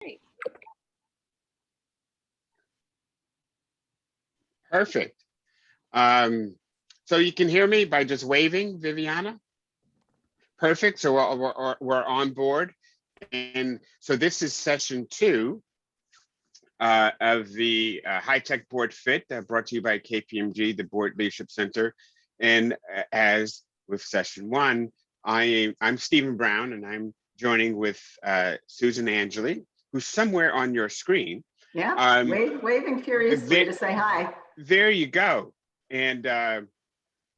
Great. Perfect. So you can hear me by just waving, Viviana? Perfect. So we're on board. And so this is session 2 of the HITEC Board Fit brought to you by KPMG, the Board Leadership Center. And as with session 1, I'm Stephen Brown, and I'm joining with Susan Angeli, who's somewhere on your screen. Yeah, waving furiously to say hi. There you go. And trying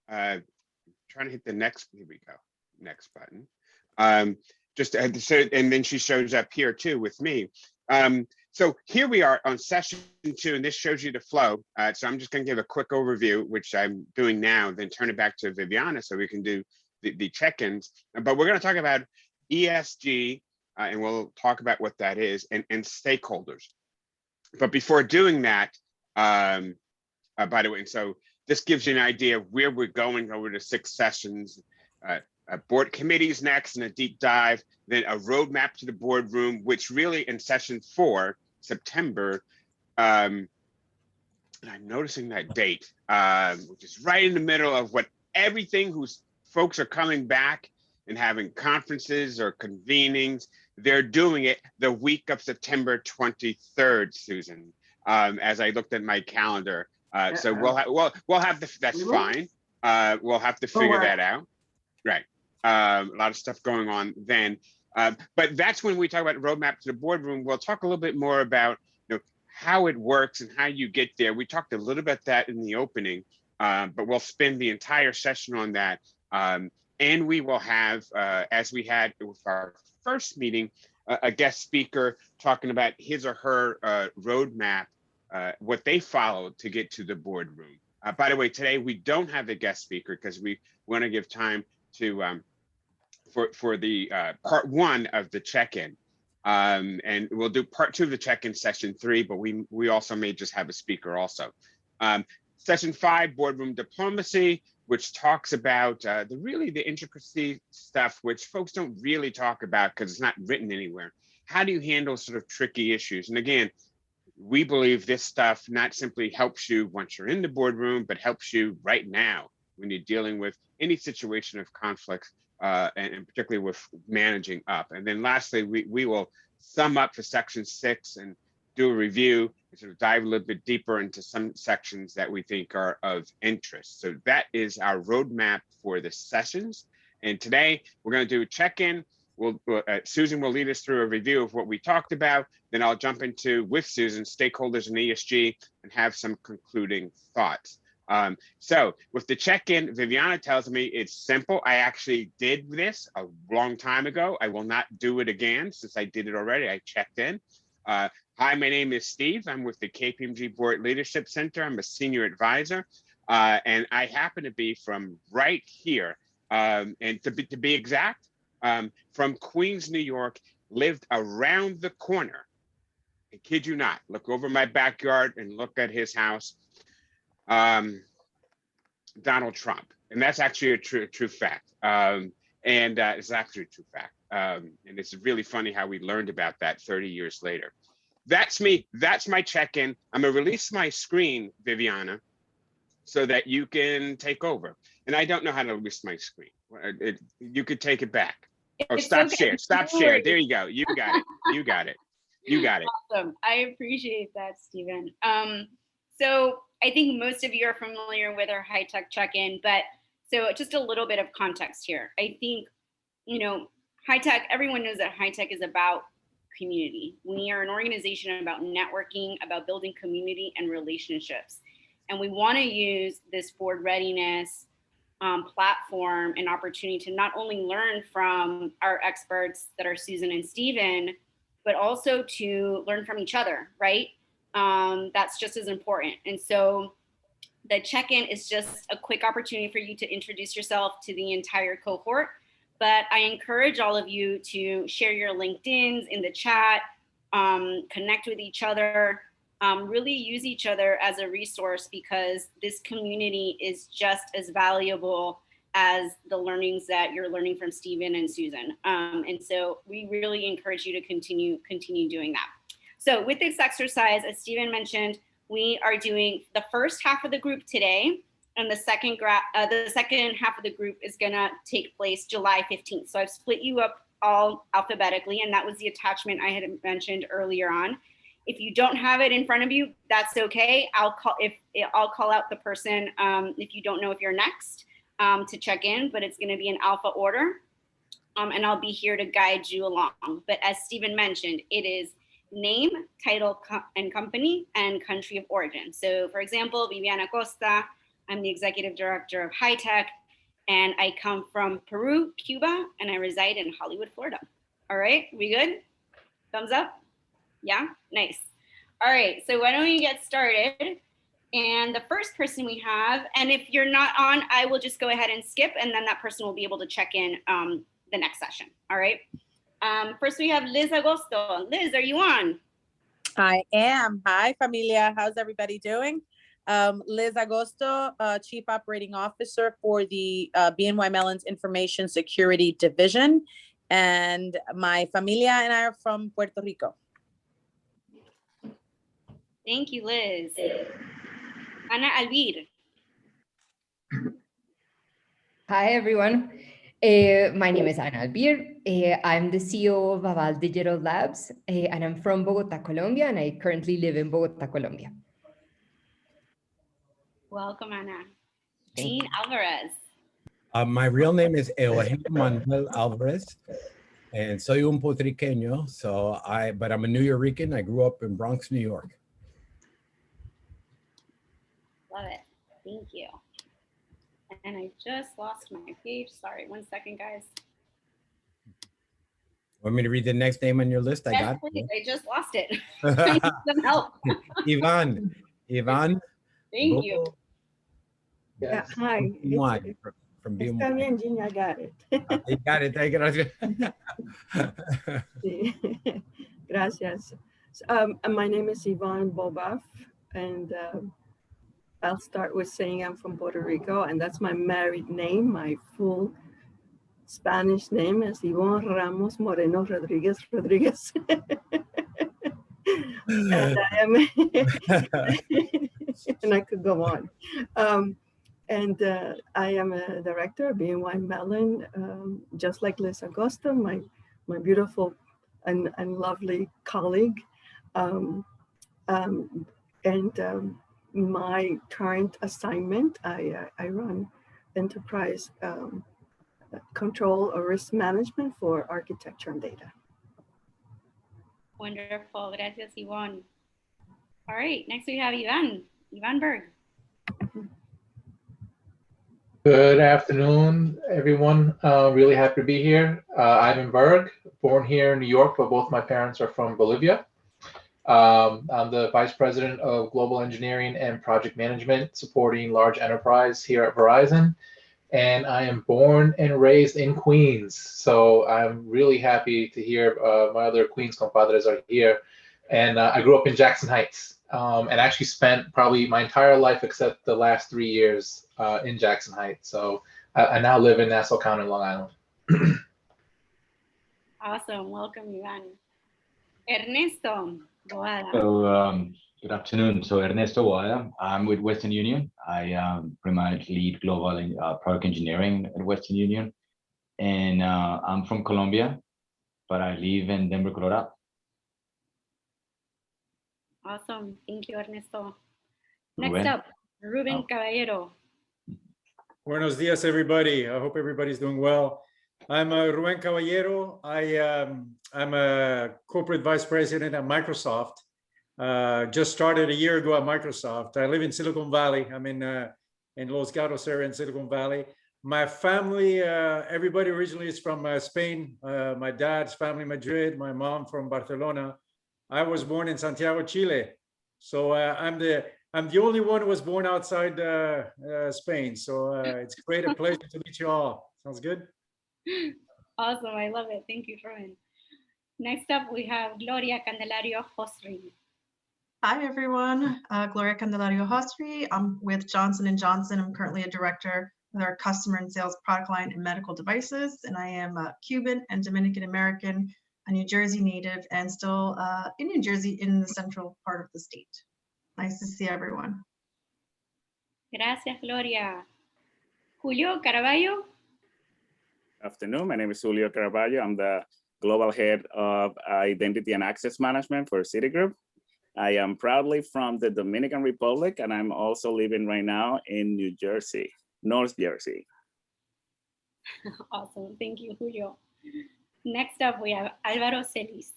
to hit the next, here we go, next button. And then she shows up here too with me. So here we are on session 2, and this shows you the flow. So I'm just going to give a quick overview, which I'm doing now, then turn it back to Viviana so we can do the check-ins. But we're going to talk about ESG, and we'll talk about what that is, and stakeholders. But before doing that, by the way, and so this gives you an idea of where we're going over the 6 sessions. Board committees next, and a deep dive, then a roadmap to the boardroom, which really in session 4, September, and I'm noticing that date, which is right in the middle of what everything whose folks are coming back and having conferences or convenings. They're doing it the week of September 23rd, Susan, as I looked at my calendar. So we'll have that's fine. We'll have to figure that out. Right. A lot of stuff going on then. But that's when we talk about roadmap to the boardroom. We'll talk a little bit more about how it works and how you get there. We talked a little bit that in the opening, but we'll spend the entire session on that. And we will have, as we had with our first meeting, a guest speaker talking about his or her roadmap, what they followed to get to the boardroom. By the way, today we don't have a guest speaker because we want to give time to for the part 1 of the check-in, and we'll do part 2 of the check-in session 3, but we also may just have a speaker also. Session 5, boardroom diplomacy, which talks about the intricacy stuff, which folks don't really talk about because it's not written anywhere. How do you handle sort of tricky issues? And again, we believe this stuff not simply helps you once you're in the boardroom, but helps you right now when you're dealing with any situation of conflict, and particularly with managing up. And then lastly, we will sum up for section 6 and do a review and sort of dive a little bit deeper into some sections that we think are of interest. So that is our roadmap for the sessions. And today we're going to do a check-in. Susan will lead us through a review of what we talked about. Then I'll jump into, with Susan, stakeholders and ESG and have some concluding thoughts. So with the check-in, Viviana tells me it's simple. I actually did this a long time ago. I will not do it again since I did it already. I checked in. Hi, my name is Steve. I'm with the KPMG Board Leadership Center. I'm a senior advisor, and I happen to be from right here. And to be exact, from Queens, New York, lived around the corner. I kid you not. Look over my backyard and look at his house. Donald Trump, and that's actually a true fact. And it's actually a true fact. And it's really funny how we learned about that 30 years later. That's me. That's my check-in. I'm gonna release my screen, Viviana, so that you can take over. And I don't know how to release my screen. You could take it back. Oh, stop share. Stop share. There you go. You got it. You got it. You got it. Awesome. I appreciate that, Stephen. So I think most of you are familiar with our HITEC check-in, but so just a little bit of context here. I think, HITEC, everyone knows that HITEC is about community. We are an organization about networking, about building community and relationships. And we want to use this board readiness platform and opportunity to not only learn from our experts that are Susan and Stephen, but also to learn from each other, right? That's just as important. And so the check-in is just a quick opportunity for you to introduce yourself to the entire cohort. But I encourage all of you to share your LinkedIns in the chat, connect with each other, really use each other as a resource, because this community is just as valuable as the learnings that you're learning from Stephen and Susan. And so we really encourage you to continue doing that. So with this exercise, as Stephen mentioned, we are doing the first half of the group today, and the second half of the group is gonna take place July 15th. So I've split you up all alphabetically, and that was the attachment I had mentioned earlier on. If you don't have it in front of you, that's okay. I'll call out the person if you don't know if you're next to check in, but it's gonna be in alpha order. And I'll be here to guide you along. But as Stephen mentioned, it is name, title, and company, and country of origin. So for example, Viviana Costa, I'm the executive director of HITEC, and I come from Peru, Cuba, and I reside in Hollywood, Florida. All right, we good? Thumbs up? Yeah, nice. All right, so why don't we get started? And the first person we have, and if you're not on, I will just go ahead and skip, and then that person will be able to check in the next session, all right? First we have Liz Agosto. Liz, are you on? I am. Hi, familia. How's everybody doing? Liz Agosto, Chief Operating Officer for the BNY Mellon's Information Security Division. And my familia and I are from Puerto Rico. Thank you, Liz. Ana Alvir. Hi, everyone. My name is Ana Alvir. I'm the CEO of Aval Digital Labs, and I'm from Bogota, Colombia, and I currently live in Bogota, Colombia. Welcome, Ana. Jean Alvarez. My real name is Eugenio Manuel Alvarez, and soy un puertorriqueño, but I'm a New Yorican. I grew up in Bronx, New York. Love it. Thank you. And I just lost my page. Sorry, 1 second, guys. Want me to read the next name on your list? Yes, I got please. it. I just lost it. I need some help. Ivan. Thank you. Yeah, hi. From Está bien, Jean, I got it. You got it. Thank you. Sí. Gracias. My name is Yvonne Bobaf, and I'll start with saying I'm from Puerto Rico, and that's my married name. My full Spanish name is Yvonne Ramos Moreno Rodriguez Rodriguez. And I am, and I could go on. I am a director of BNY Mellon, just like Liz Agosto, my beautiful and lovely colleague. My current assignment, I run enterprise control or risk management for architecture and data. Wonderful. Gracias, Yvonne. All right, next we have Ivan Berg. Good afternoon, everyone. Really happy to be here. Ivan Berg, born here in New York, but both my parents are from Bolivia. I'm the Vice President of Global Engineering and Project Management, supporting large enterprise here at Verizon. And I am born and raised in Queens. So I'm really happy to hear my other Queens compadres are here. And I grew up in Jackson Heights, and actually spent probably my entire life except the last 3 years in Jackson Heights. So I now live in Nassau County, Long Island. Awesome. Welcome, Ivan. Ernesto Boada. So good afternoon. So Ernesto Boada. I'm with Western Union. I primarily lead global product engineering at Western Union. And I'm from Colombia, but I live in Denver, Colorado. Awesome. Thank you, Ernesto. Next up, Ruben Caballero. Buenos dias, everybody. I hope everybody's doing well. I'm Ruben Caballero. I'm a corporate vice president at Microsoft. Just started a year ago at Microsoft. I live in Silicon Valley. I'm in Los Gatos area in Silicon Valley. My family, everybody originally is from Spain. My dad's family, Madrid. My mom from Barcelona. I was born in Santiago, Chile. So I'm the only one who was born outside Spain. So it's a pleasure to meet you all. Sounds good? Awesome. I love it. Thank you, Ruben. Next up, we have Gloria Candelario Hosri. Hi, everyone. Gloria Candelario Hosri. I'm with Johnson & Johnson. I'm currently a director with our customer and sales product line in medical devices. And I am Cuban and Dominican American, a New Jersey native, and still in New Jersey in the central part of the state. Nice to see everyone. Gracias, Gloria. Julio Caraballo. Afternoon, my name is Julio Caraballo. I'm the Global Head of Identity and Access Management for Citigroup. I am proudly from the Dominican Republic, and I'm also living right now in New Jersey, North Jersey. Awesome, thank you, Julio. Next up, we have Álvaro Celis.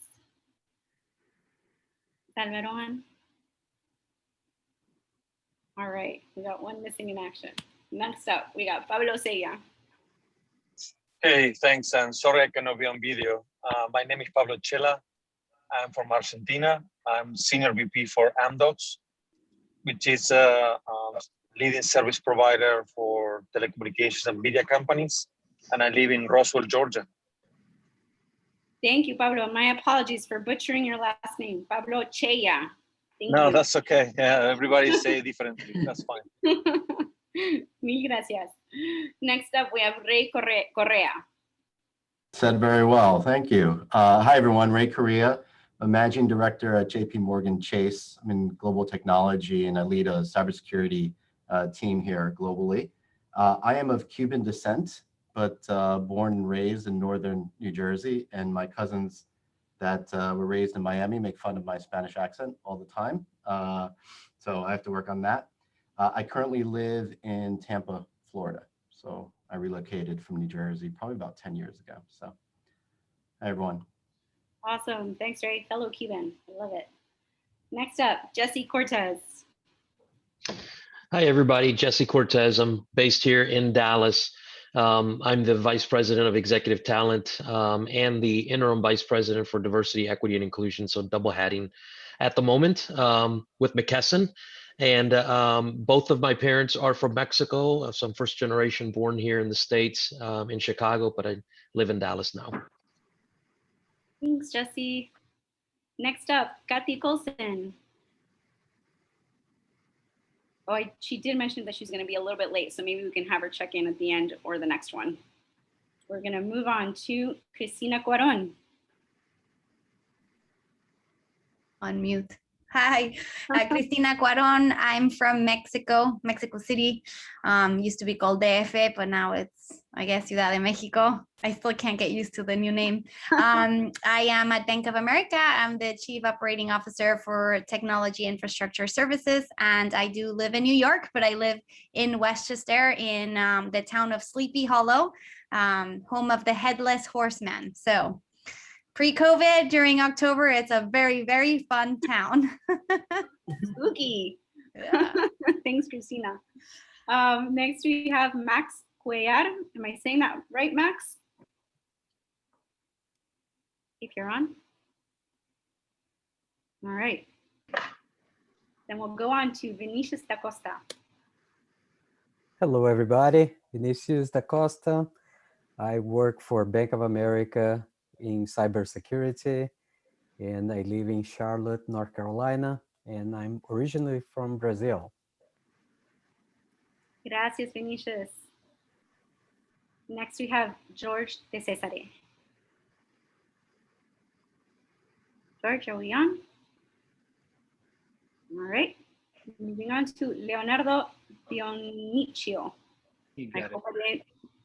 Álvaro on? All right, we got one missing in action. Next up, we got Pablo Sella. Hey, thanks, and sorry I cannot be on video. My name is Pablo Chela. I'm from Argentina. I'm Senior VP for Amdocs, which is a leading service provider for telecommunications and media companies, and I live in Roswell, Georgia. Thank you, Pablo. My apologies for butchering your last name, Pablo Chella. No, that's okay. Yeah, everybody say it differently. That's fine. Mil gracias. Next up, we have Ray Correa. Said very well, thank you. Hi everyone, Ray Correa, a managing director at JP Morgan Chase. I'm in global technology and I lead a cybersecurity team here globally. I am of Cuban descent, but born and raised in northern New Jersey, and my cousins that were raised in Miami make fun of my Spanish accent all the time. So I have to work on that. I currently live in Tampa, Florida. So I relocated from New Jersey probably about 10 years ago. So hi, everyone. Awesome. Thanks, Ray. Fellow Cuban. I love it. Next up, Jesse Cortez. Hi, everybody. Jesse Cortez. I'm based here in Dallas. I'm the Vice President of Executive Talent and the Interim Vice President for Diversity, Equity, and Inclusion. So double hatting at the moment with McKesson. And both of my parents are from Mexico. So I'm first generation born here in the States in Chicago, but I live in Dallas now. Thanks, Jesse. Next up, Kathy Colson. Oh, she did mention that she's going to be a little bit late, so maybe we can have her check in at the end or the next one. We're going to move on to Cristina Cuaron. On mute. Hi, Cristina Cuaron. I'm from Mexico, Mexico City. Used to be called DF, but now it's, I guess, Ciudad de Mexico. I still can't get used to the new name. I am at Bank of America. I'm the Chief Operating Officer for Technology Infrastructure Services, and I do live in New York, but I live in Westchester in the town of Sleepy Hollow, home of the Headless Horseman. So pre-COVID, during October, it's a very, very fun town. Spooky. Yeah. Thanks, Christina. Next, we have Max Cuellar. Am I saying that right, Max? If you're on. All right. Then we'll go on to Vinicius da Costa. Hello, everybody. Vinicius da Costa. I work for Bank of America in cybersecurity, and I live in Charlotte, North Carolina, and I'm originally from Brazil. Gracias, Vinicius. Next, we have George de Cesare. George, are we on? All right. Moving on to Leonardo Dioniccio. You got it.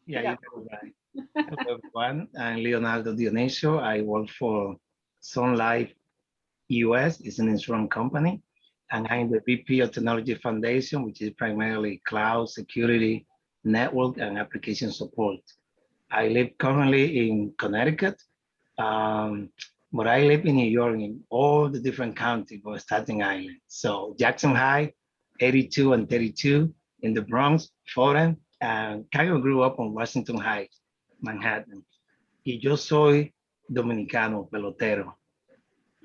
Yeah, you got it right. Hello, everyone. I'm Leonardo Dionisio. I work for Sun Life US. It's an insurance company. And I'm the VP of Technology Foundation, which is primarily cloud security, network, and application support. I live currently in Connecticut, but I live in New York in all the different counties for Staten Island. So Jackson High, 82 and 32 in the Bronx, Fulham, and kind of grew up on Washington Heights, Manhattan. Y yo soy dominicano, pelotero.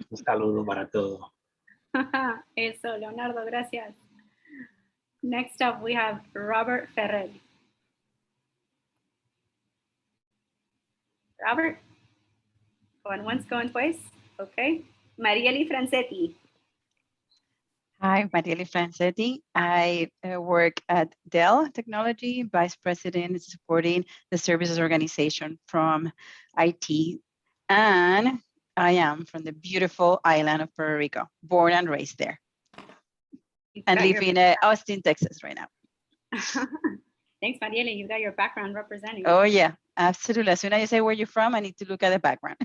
Un saludo para todos. Eso, Leonardo, gracias. Next up, we have Robert Ferrer. Robert? Going once, going twice. Okay. Marieli Francetti. Hi, Marieli Francetti. I work at Dell Technology, Vice President supporting the services organization from IT. And I am from the beautiful island of Puerto Rico, born and raised there. And live in Austin, Texas right now. Thanks, Marieli. You got your background representing. Oh, yeah, absolutely. As soon as you say where you're from, I need to look at the background.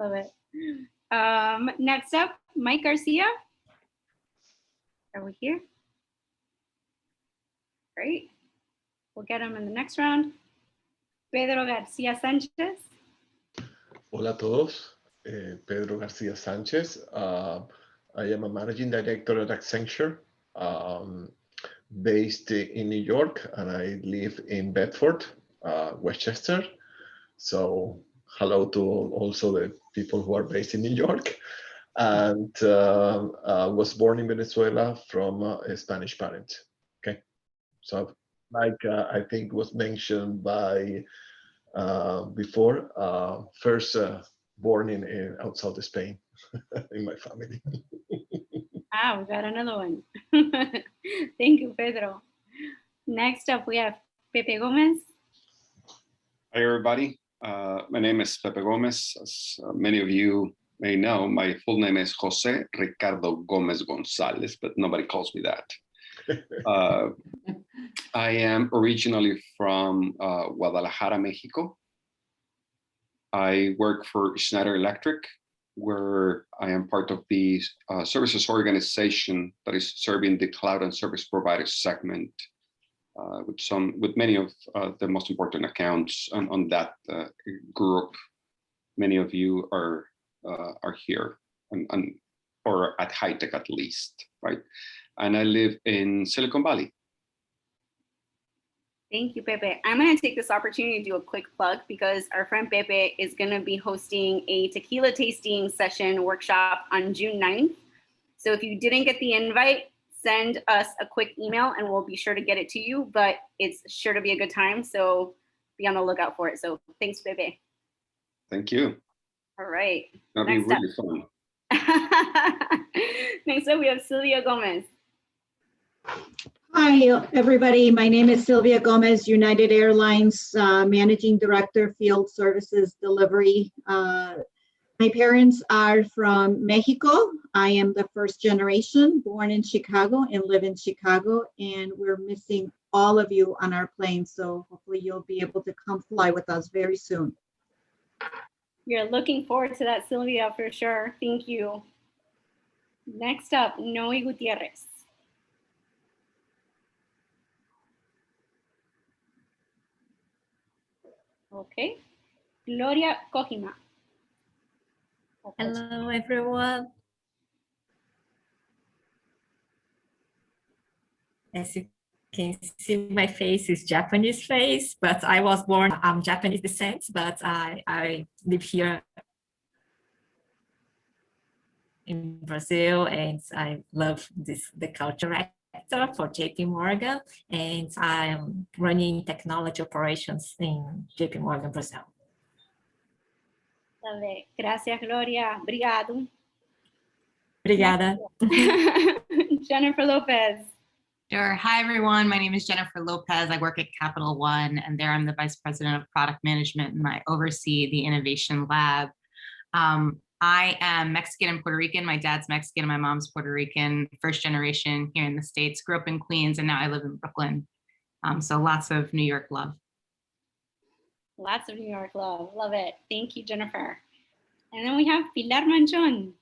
Love it. Next up, Mike Garcia. Are we here? Great. We'll get him in the next round. Pedro Garcia Sanchez. Hola a todos. Pedro Garcia Sanchez. I am a managing director at Accenture, based in New York, and I live in Bedford, Westchester. So hello to also the people who are based in New York. And was born in Venezuela from a Spanish parent. Okay, so like I think was mentioned by before, first born in outside of Spain in my family. Ah, we got another one. Thank you, Pedro. Next up, we have Pepe Gomez. Hi, everybody. My name is Pepe Gomez. As many of you may know, my full name is Jose Ricardo Gomez Gonzalez, but nobody calls me that. I am originally from Guadalajara, Mexico. I work for Schneider Electric, where I am part of the services organization that is serving the cloud and service provider segment, with many of the most important accounts on that group. Many of you are here, or at HITEC at least, right? And I live in Silicon Valley. Thank you, Pepe. I'm going to take this opportunity to do a quick plug because our friend Pepe is going to be hosting a tequila tasting session workshop on June 9th. So if you didn't get the invite, send us a quick email and we'll be sure to get it to you, but it's sure to be a good time. So be on the lookout for it. So thanks, Pepe. Thank you. All right. That'll be really fun. Next up, we have Sylvia Gomez. Hi, everybody. My name is Sylvia Gomez, United Airlines Managing Director, Field Services Delivery. My parents are from Mexico. I am the first generation, born in Chicago and live in Chicago, and we're missing all of you on our plane. So hopefully you'll be able to come fly with us very soon. You're looking forward to that, Sylvia, for sure. Thank you. Next up, Noe Gutierrez. Okay. Gloria Kojima. Hello, everyone. As you can see, my face is Japanese face, but I was born, I'm Japanese descent, but I live here in Brazil, and I love the culture director for JP Morgan, and I'm running technology operations in JP Morgan, Brazil. Love it. Gracias, Gloria. Obrigado. Obrigada. Jennifer Lopez. Sure. Hi, everyone. My name is Jennifer Lopez. I work at Capital One, and there I'm the Vice President of Product Management, and I oversee the Innovation Lab. I am Mexican and Puerto Rican. My dad's Mexican and my mom's Puerto Rican, first generation here in the States. Grew up in Queens, and now I live in Brooklyn. So lots of New York love. Lots of New York love. Love it. Thank you, Jennifer. And then we have Pilar Manchon.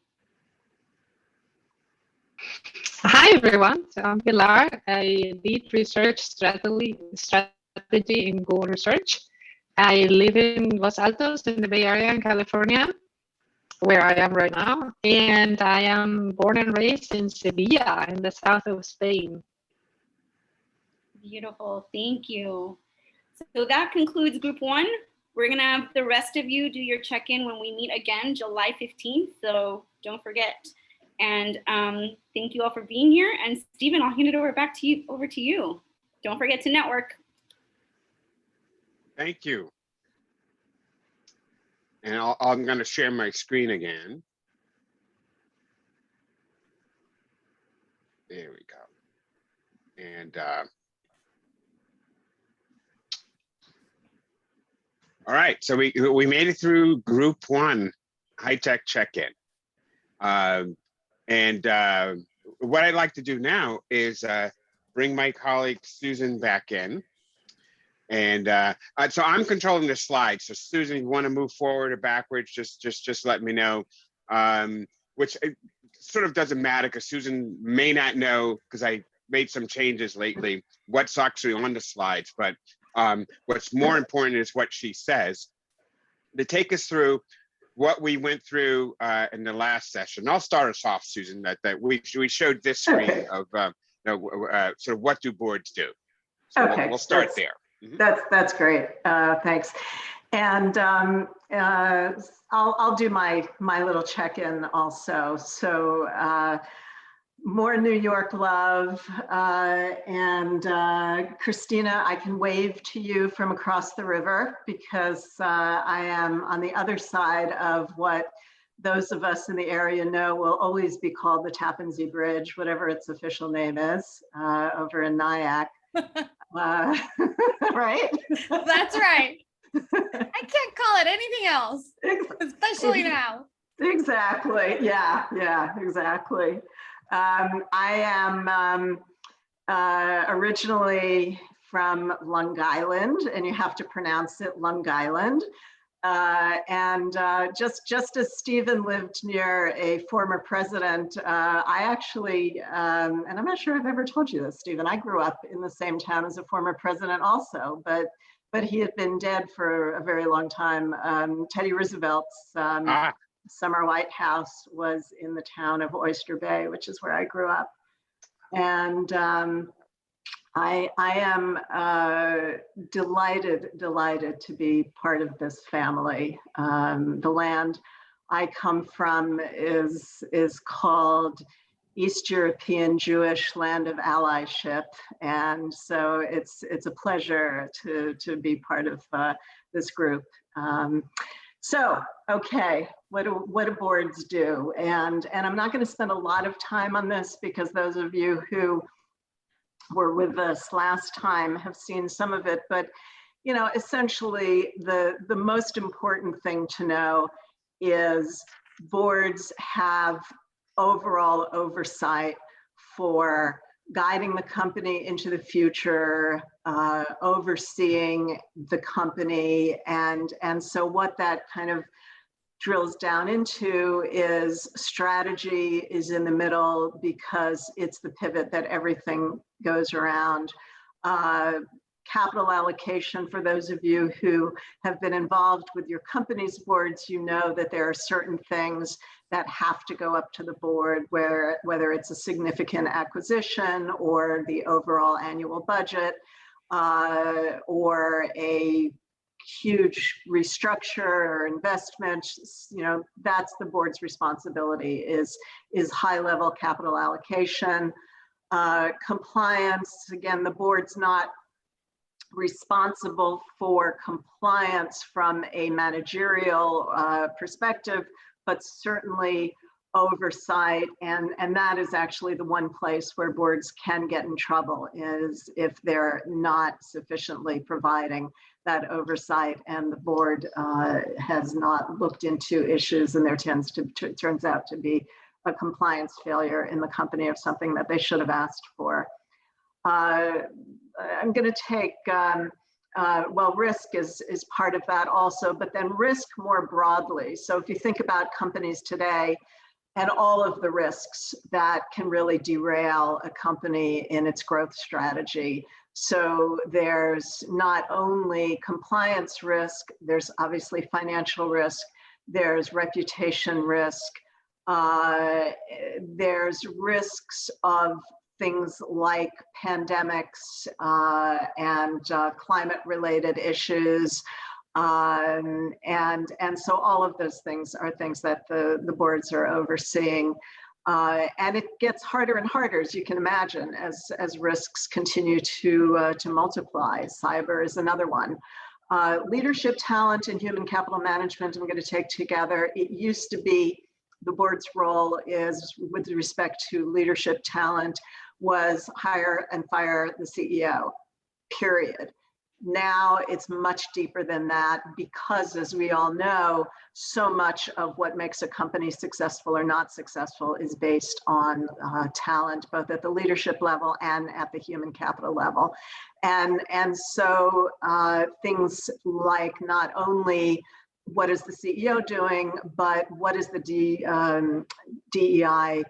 Hi, everyone. So I'm Pilar. I lead research strategy in Google Research. I live in Los Altos in the Bay Area in California, where I am right now. And I am born and raised in Sevilla in the south of Spain. Beautiful. Thank you. So that concludes group one. We're going to have the rest of you do your check-in when we meet again, July 15th. So don't forget. And thank you all for being here. And Stephen, I'll hand it over to you. Don't forget to network. Thank you. And I'm going to share my screen again. There we go. And all right, so we made it through group 1 HITEC check-in. What I'd like to do now is bring my colleague Susan back in. And so I'm controlling the slides. So Susan, if you want to move forward or backwards, just let me know. Which sort of doesn't matter because Susan may not know, because I made some changes lately, what's actually on the slides. But what's more important is what she says. To take us through what we went through in the last session. I'll start us off, Susan, that we showed this screen of sort of what do boards do. So okay, we'll start there. That's great. Thanks. And I'll do my little check-in also. So more New York love. And Christina, I can wave to you from across the river because I am on the other side of what those of us in the area know will always be called the Tappan Zee Bridge, whatever its official name is, over in Nyack. Right? That's right. I can't call it anything else, especially now. Exactly. Yeah, exactly. I am originally from Long Island, and you have to pronounce it Long Island. And just as Stephen lived near a former president, I actually, and I'm not sure I've ever told you this, Stephen, I grew up in the same town as a former president also, but he had been dead for a very long time. Teddy Roosevelt's summer White House was in the town of Oyster Bay, which is where I grew up. And I am delighted to be part of this family. The land I come from is called East European Jewish Land of Allyship, and so it's a pleasure to be part of this group. So, okay, what do boards do? And I'm not going to spend a lot of time on this because those of you who were with us last time have seen some of it, but you know, essentially the most important thing to know is boards have overall oversight for guiding the company into the future, overseeing the company, and so what that kind of drills down into is strategy is in the middle because it's the pivot that everything goes around. Capital allocation, for those of you who have been involved with your company's boards, you know that there are certain things that have to go up to the board, whether it's a significant acquisition or the overall annual budget, or a huge restructure or investment. You know, that's the board's responsibility, is high level capital allocation. Compliance, again, the board's not responsible for compliance from a managerial perspective, but certainly oversight, and that is actually the one place where boards can get in trouble, is if they're not sufficiently providing that oversight and the board has not looked into issues and there turns out to be a compliance failure in the company of something that they should have asked for. I'm going to take, well, risk is part of that also, but then risk more broadly. So if you think about companies today and all of the risks that can really derail a company in its growth strategy. So there's not only compliance risk, there's obviously financial risk, there's reputation risk, there's risks of things like pandemics and climate-related issues. And so all of those things are things that the boards are overseeing. And it gets harder and harder, as you can imagine, as risks continue to multiply. Cyber is another one. Leadership talent and human capital management, I'm going to take together. It used to be the board's role is with respect to leadership talent was hire and fire the CEO, period. Now it's much deeper than that because, as we all know, so much of what makes a company successful or not successful is based on talent, both at the leadership level and at the human capital level. And so things like not only what is the CEO doing, but what is the DEI,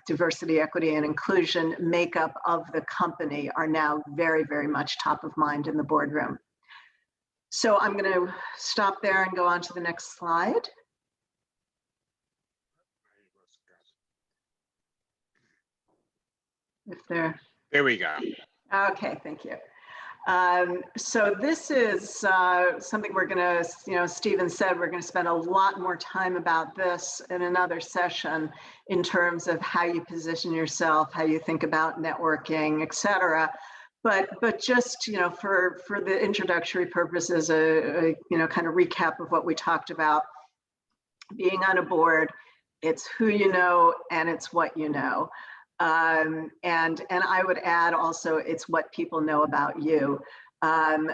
diversity, equity, and inclusion makeup of the company are now very, very much top of mind in the boardroom. So I'm going to stop there and go on to the next slide. There we go. Okay, thank you. So this is something we're going to, Stephen said, we're going to spend a lot more time about this in another session in terms of how you position yourself, how you think about networking, et cetera. But just, for the introductory purposes, kind of recap of what we talked about. Being on a board, it's who you know and it's what you know. And I would add also, it's what people know about you.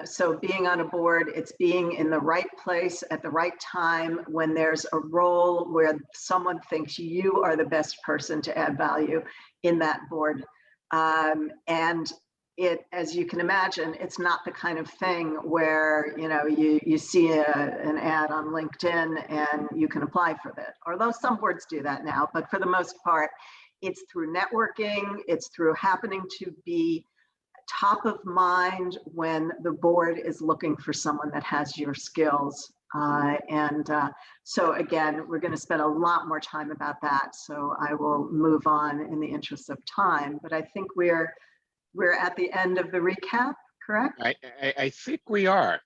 So being on a board, it's being in the right place at the right time when there's a role where someone thinks you are the best person to add value in that board. And it, as you can imagine, it's not the kind of thing where, you see an ad on LinkedIn and you can apply for that. Although some boards do that now, but for the most part, it's through networking, it's through happening to be top of mind when the board is looking for someone that has your skills. So again, we're going to spend a lot more time about that. So I will move on in the interest of time, but I think we're at the end of the recap, correct? I think we are.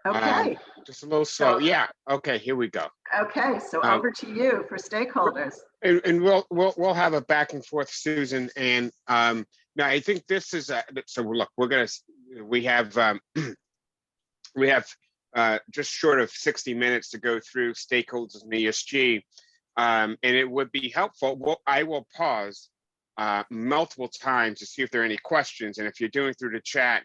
Okay. Just a little slow. Yeah. Okay. Here we go. Okay. So over to you for stakeholders. And we'll have a back and forth, Susan. And now I think this is so. Look, we have just short of 60 minutes to go through stakeholders and ESG, and it would be helpful. I will pause multiple times to see if there are any questions, and if you're doing through the chat.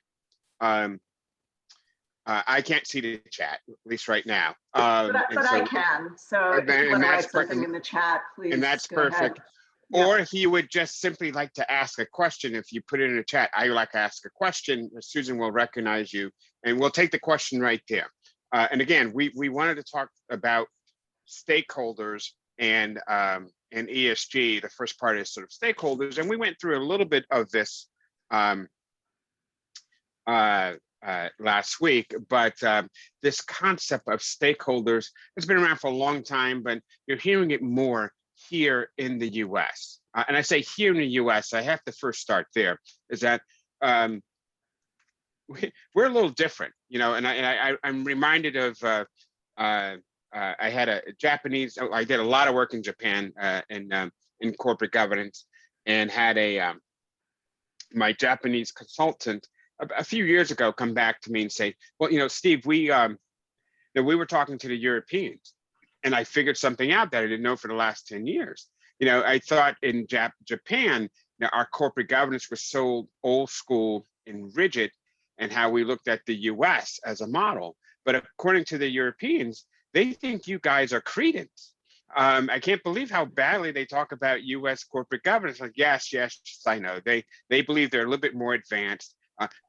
I can't see the chat, at least right now. But I can. So if you want to write something in the chat, please. And that's perfect. Yeah. Or if you would just simply like to ask a question, if you put it in the chat, I would like to ask a question, Susan will recognize you and we'll take the question right there. And again, we wanted to talk about stakeholders and ESG. The first part is sort of stakeholders. And we went through a little bit of this last week, but this concept of stakeholders has been around for a long time, but you're hearing it more here in the US. And I say here in the US, I have to first start there, is that we're a little different, and I'm reminded of, I had a Japanese, I did a lot of work in Japan in corporate governance, and had my Japanese consultant a few years ago come back to me and say, well, Steve, we were talking to the Europeans and I figured something out that I didn't know for the last 10 years. I thought in Japan, our corporate governance was so old school and rigid and how we looked at the US as a model. But according to the Europeans, they think you guys are credence. I can't believe how badly they talk about US corporate governance. Like, yes, I know. They believe they're a little bit more advanced.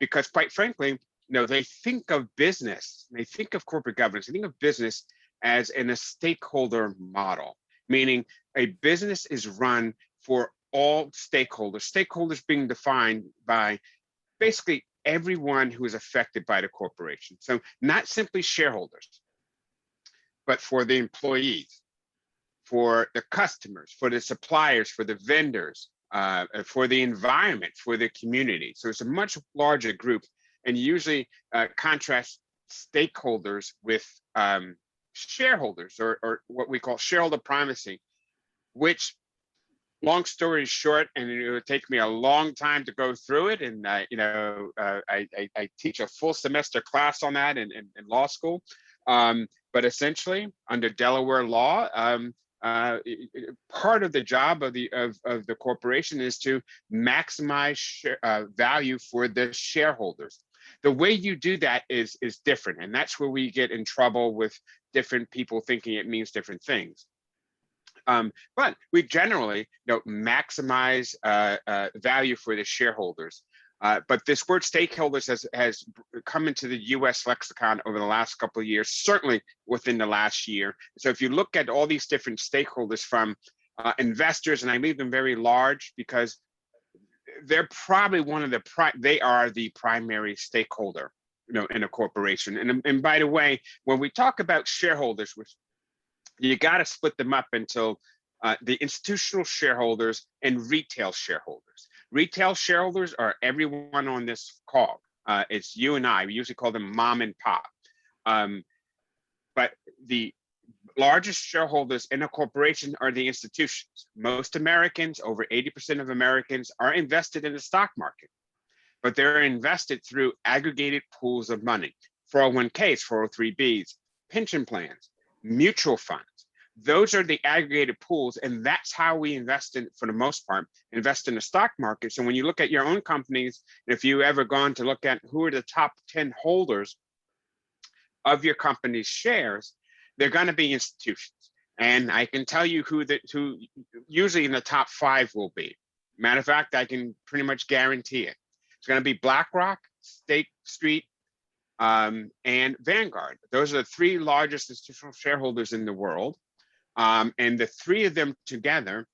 Because quite frankly, they think of business, they think of corporate governance, they think of business as in a stakeholder model, meaning a business is run for all stakeholders being defined by basically everyone who is affected by the corporation. So not simply shareholders, but for the employees, for the customers, for the suppliers, for the vendors, for the environment, for the community. So it's a much larger group, and usually contrast stakeholders with shareholders or what we call shareholder primacy, which, long story short, and it would take me a long time to go through it, and I teach a full semester class on that in law school, but essentially under Delaware law, part of the job of the corporation is to maximize value for the shareholders. The way you do that is different, and that's where we get in trouble with different people thinking it means different things. But we generally maximize value for the shareholders. But this word stakeholders has come into the US lexicon over the last couple of years, certainly within the last year. So if you look at all these different stakeholders from investors, and I leave them very large because they're probably they are the primary stakeholder, in a corporation. And by the way, when we talk about shareholders, you got to split them up into the institutional shareholders and retail shareholders. Retail shareholders are everyone on this call. It's you and I. We usually call them mom and pop. But the largest shareholders in a corporation are the institutions. Most Americans, over 80% of Americans, are invested in the stock market, but they're invested through aggregated pools of money, 401ks, 403bs, pension plans, mutual funds. Those are the aggregated pools, and that's how we invest in, for the most part, invest in the stock market. So when you look at your own companies, if you ever gone to look at who are the top 10 holders of your company's shares, they're going to be institutions. And I can tell you who usually in the top 5 will be. Matter of fact, I can pretty much guarantee it. It's going to be BlackRock, State Street, and Vanguard. Those are the 3 largest institutional shareholders in the world. And the 3 of them together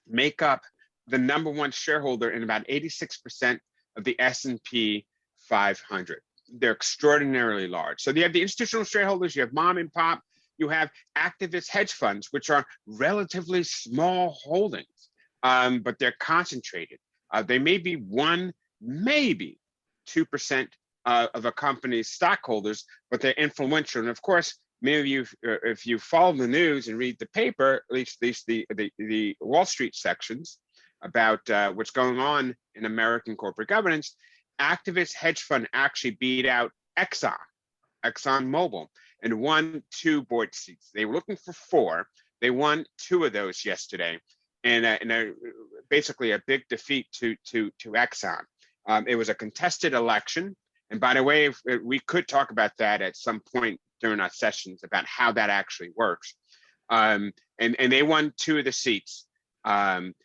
make up the #1 shareholder in about 86% of the S&P 500. They're extraordinarily large. So you have the institutional shareholders, you have mom and pop, you have activist hedge funds, which are relatively small holdings, but they're concentrated. They may be 1, maybe 2% of a company's stockholders, but they're influential. And of course, many of you, if you follow the news and read the paper, at least the Wall Street sections about what's going on in American corporate governance, activist hedge fund actually beat out ExxonMobil, and won 2 board seats. They were looking for 4. They won 2 of those yesterday, and basically a big defeat to Exxon. It was a contested election, and by the way, we could talk about that at some point during our sessions about how that actually works. And they won 2 of the seats. And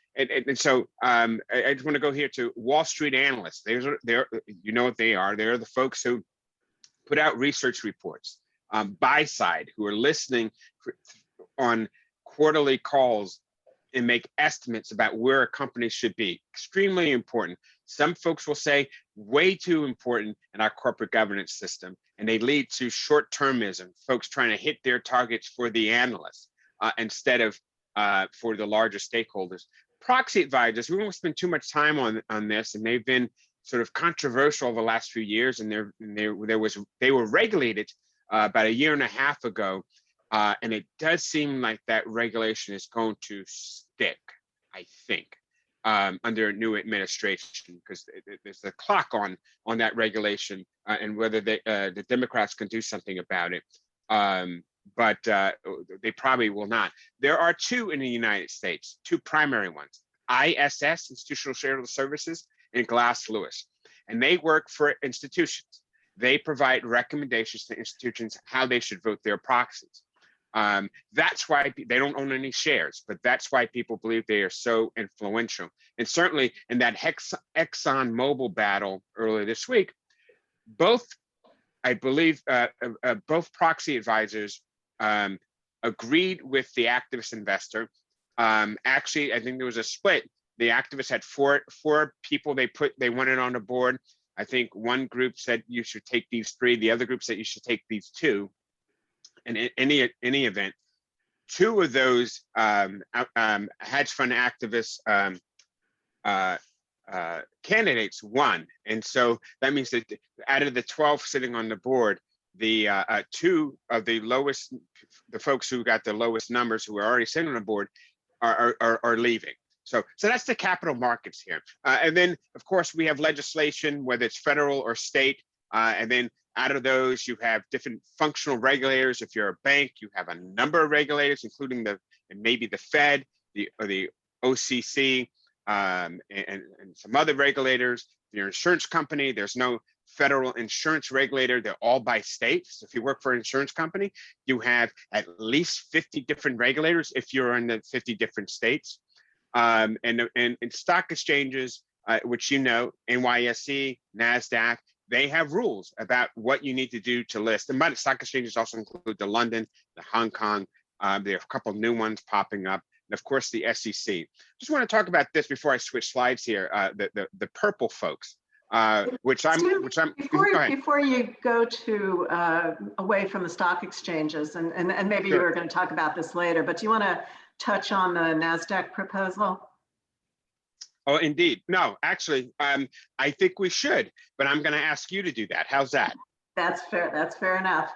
so I just want to go here to Wall Street analysts. They're you know what they are. They're the folks who put out research reports, buy side, who are listening on quarterly calls and make estimates about where a company should be. Extremely important. Some folks will say way too important in our corporate governance system, and they lead to short-termism, folks trying to hit their targets for the analysts instead of for the larger stakeholders. Proxy advisors, we won't spend too much time on this, and they've been sort of controversial over the last few years, and they were regulated about 1.5 years ago, and it does seem like that regulation is going to stick, I think, under a new administration, because there's a clock on that regulation and whether the Democrats can do something about it. But they probably will not. There are 2 in the United States, 2 primary ones, ISS, Institutional Shareholder Services, and Glass Lewis. And they work for institutions. They provide recommendations to institutions how they should vote their proxies. That's why they don't own any shares, but that's why people believe they are so influential. And certainly in that ExxonMobil battle earlier this week, I believe both proxy advisors agreed with the activist investor. Actually, I think there was a split. The activists had four people they wanted on the board. I think one group said you should take these 3. The other group said you should take these 2. And in any event, 2 of those hedge fund activists candidates won. And so that means that out of the 12 sitting on the board, the 2 of the folks who got the lowest numbers, who are already sitting on the board, are leaving. So that's the capital markets here. And then, of course, we have legislation, whether it's federal or state, And then out of those, you have different functional regulators. If you're a bank, you have a number of regulators, including maybe the Fed, or the OCC, and some other regulators. If you're an insurance company, there's no federal insurance regulator. They're all by state. So if you work for an insurance company, you have at least 50 different regulators if you're in the 50 different states. And stock exchanges, which you know, NYSE, NASDAQ, they have rules about what you need to do to list. And by the stock exchanges also include the London, the Hong Kong. There are a couple of new ones popping up. And of course, the SEC. Just want to talk about this before I switch slides here. The purple folks, Before you go to away from the stock exchanges, and maybe Sure. you were going to talk about this later, but do you want to touch on the NASDAQ proposal? Oh, indeed. No, actually, I think we should, but I'm going to ask you to do that. How's that? That's fair. That's fair enough.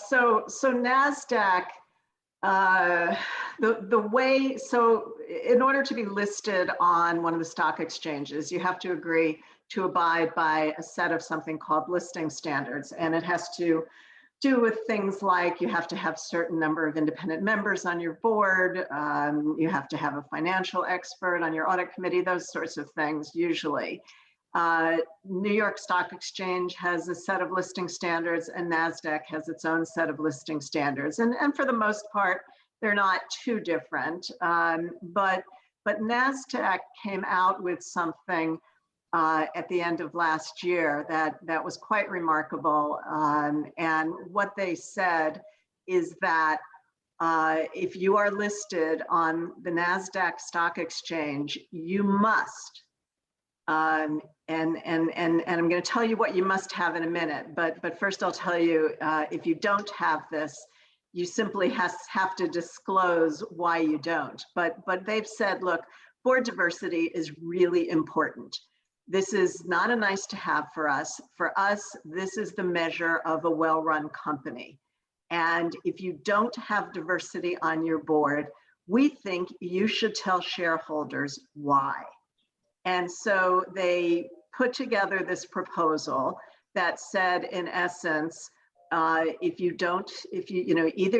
So NASDAQ, the way, so in order to be listed on one of the stock exchanges, you have to agree to abide by a set of something called listing standards. And it has to do with things like you have to have a certain number of independent members on your board, you have to have a financial expert on your audit committee, those sorts of things usually. New York Stock Exchange has a set of listing standards, and NASDAQ has its own set of listing standards. And for the most part, they're not too different. But NASDAQ came out with something at the end of last year that was quite remarkable. And what they said is that if you are listed on the NASDAQ Stock Exchange, you must, and I'm going to tell you what you must have in a minute, but first I'll tell you, if you don't have this, you simply have to disclose why you don't. But they've said, look, board diversity is really important. This is not a nice to have for us. For us, this is the measure of a well-run company. And if you don't have diversity on your board, we think you should tell shareholders why. And so they put together this proposal that said, in essence, either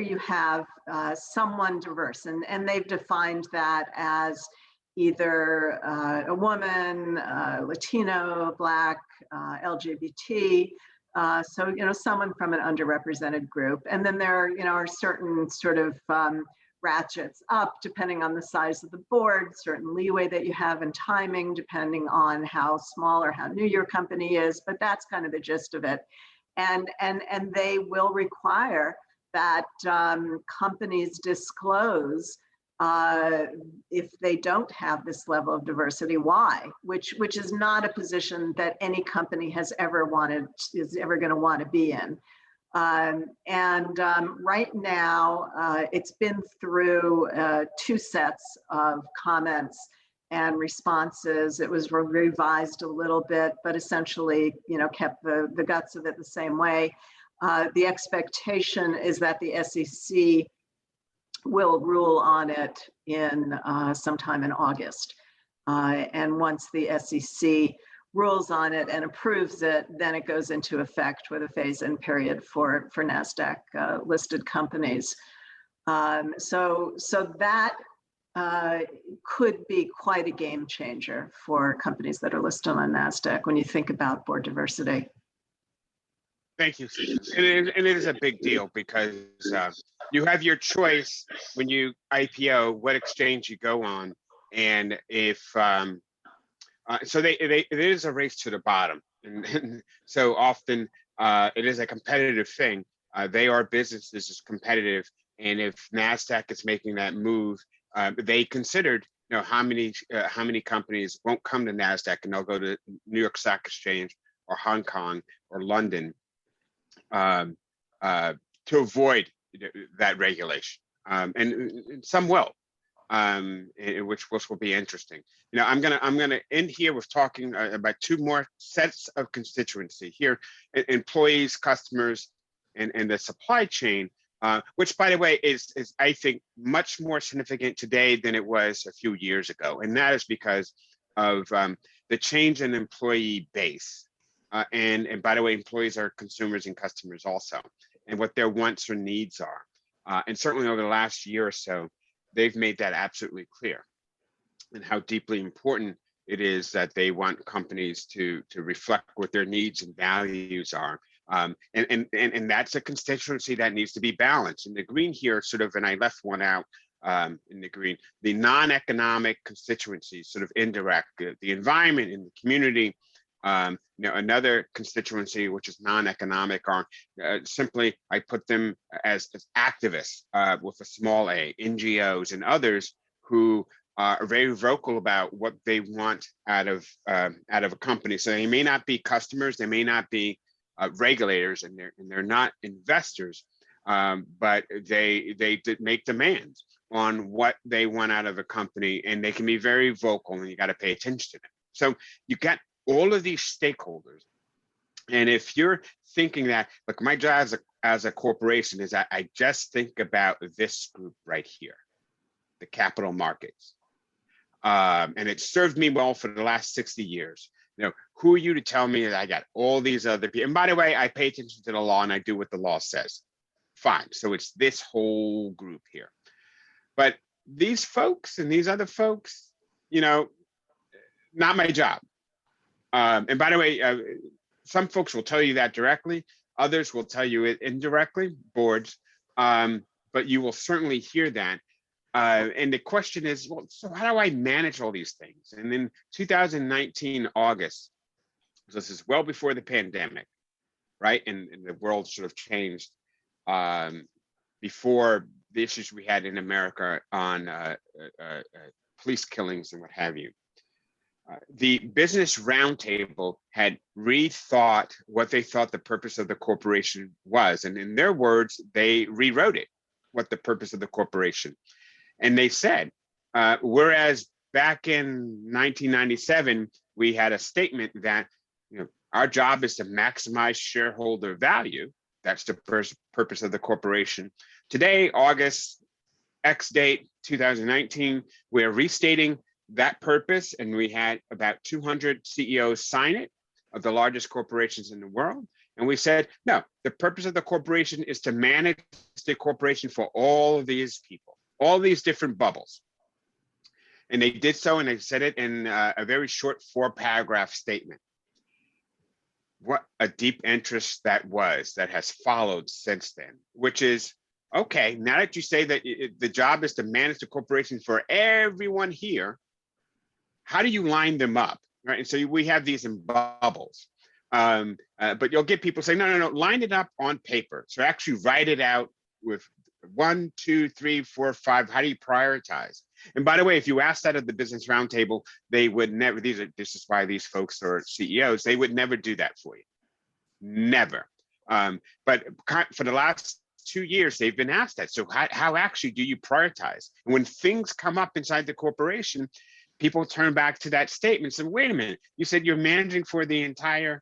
you have someone diverse, and they've defined that as either a woman, Latino, Black, LGBT, so someone from an underrepresented group. And then there are certain sort of ratchets up depending on the size of the board, certain leeway that you have in timing depending on how small or how new your company is, but that's kind of the gist of it. And they will require that companies disclose if they don't have this level of diversity, why? Which is not a position that any company is ever going to want to be in. Right now, it's been through 2 sets of comments and responses. It was revised a little bit, but essentially, kept the guts of it the same way. The expectation is that the SEC will rule on it in sometime in August. And once the SEC rules on it and approves it, then it goes into effect with a phase-in period for NASDAQ listed companies. So that could be quite a game changer for companies that are listed on NASDAQ when you think about board diversity. Thank you. It is a big deal because you have your choice when you IPO what exchange you go on, and if so it is a race to the bottom, and so often it is a competitive thing. They are businesses is competitive, and if NASDAQ is making that move, they considered how many companies won't come to NASDAQ and they'll go to New York Stock Exchange or Hong Kong or London to avoid that regulation, and some will, which will be interesting. I'm gonna end here with talking about 2 more sets of constituency here: employees, customers, and the supply chain, which, by the way, is I think much more significant today than it was a few years ago, and that is because of the change in employee base. And by the way, employees are consumers and customers also, and what their wants or needs are. And certainly over the last year or so, they've made that absolutely clear, and how deeply important it is that they want companies to reflect what their needs and values are. And that's a constituency that needs to be balanced. And the green here sort of, and I left one out in the green, the non-economic constituencies, sort of indirect, the environment and the community. Another constituency, which is non-economic, are simply, I put them as activists with a small a, NGOs and others who are very vocal about what they want out of a company. So they may not be customers, they may not be regulators, and they're not investors, but they make demands on what they want out of a company, and they can be very vocal, and you got to pay attention to them. So you got all of these stakeholders, and if you're thinking that, look, my job as a corporation is I just think about this group right here, the capital markets. And it served me well for the last 60 years. Who are you to tell me that I got all these other people? And by the way, I pay attention to the law and I do what the law says. Fine. So it's this whole group here. But these folks and these other folks, not my job. And by the way, some folks will tell you that directly. Others will tell you it indirectly, boards. But you will certainly hear that. And the question is, well, so how do I manage all these things? And in 2019, August, so this is well before the pandemic, right? And the world sort of changed before the issues we had in America on police killings and what have you. The Business Roundtable had rethought what they thought the purpose of the corporation was. And in their words, they rewrote it, what the purpose of the corporation. And they said, whereas back in 1997, we had a statement that our job is to maximize shareholder value. That's the purpose of the corporation. Today, August X date, 2019, we're restating that purpose, and we had about 200 CEOs sign it of the largest corporations in the world. And we said, no, the purpose of the corporation is to manage the corporation for all of these people, all these different bubbles. And they did so, and they said it in a very short 4-paragraph statement. What a deep interest that was, that has followed since then, which is, okay, now that you say that the job is to manage the corporation for everyone here, how do you line them up, right? And so we have these in bubbles. But you'll get people saying, no, line it up on paper. So actually write it out with 1, 2, 3, 4, 5. How do you prioritize? And by the way, if you ask that at the Business Roundtable, they would never, this is why these folks are CEOs, they would never do that for you. Never. But for the last 2 years, they've been asked that. So how actually do you prioritize? And when things come up inside the corporation, people turn back to that statement and say, wait a minute, you said you're managing for the entire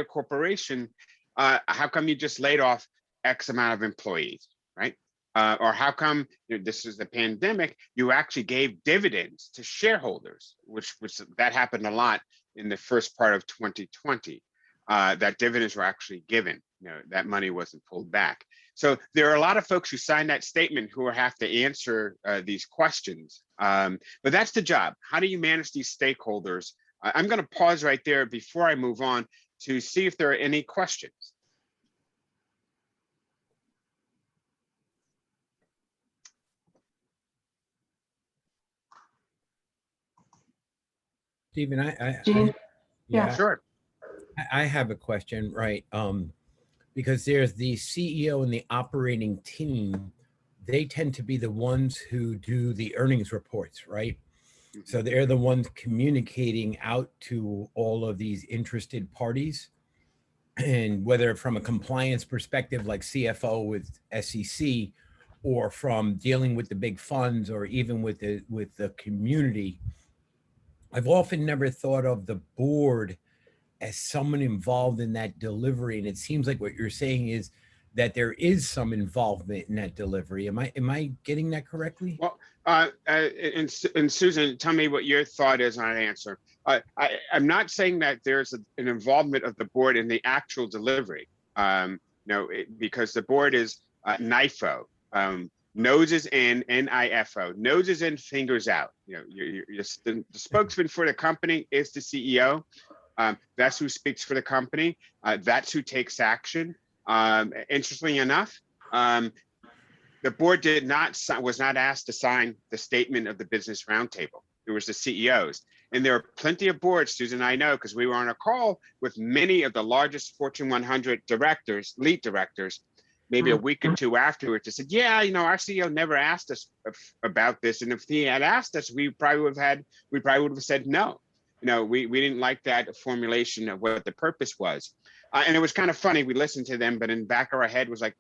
corporation. How come you just laid off X amount of employees, right? Or how come, this is the pandemic, you actually gave dividends to shareholders, which that happened a lot in the first part of 2020, that dividends were actually given, that money wasn't pulled back. So there are a lot of folks who sign that statement who have to answer these questions. But that's the job. How do you manage these stakeholders? I'm going to pause right there before I move on to see if there are any questions. Stephen, Yeah, sure. I have a question, right? Because there's the CEO and the operating team. They tend to be the ones who do the earnings reports, right? So they're the ones communicating out to all of these interested parties. And whether from a compliance perspective, like CFO with SEC, or from dealing with the big funds, or even with the community, I've often never thought of the board as someone involved in that delivery. And it seems like what you're saying is that there is some involvement in that delivery. Am I getting that correctly? Well, And Susan, tell me what your thought is on an answer. I'm not saying that there's an involvement of the board in the actual delivery, because the board is NIFO, noses in, NIFO, noses in, fingers out. The spokesman for the company is the CEO. That's who speaks for the company. That's who takes action. Interestingly enough, the board was not asked to sign the statement of the business roundtable. It was the CEOs. And there are plenty of boards, Susan, I know, because we were on a call with many of the largest Fortune 100 directors, lead directors, maybe a week or two afterwards. They said, yeah, our CEO never asked us about this. And if he had asked us, we probably would have said no. We didn't like that formulation of what the purpose was. And it was kind of funny. We listened to them, but in the back of our head was like,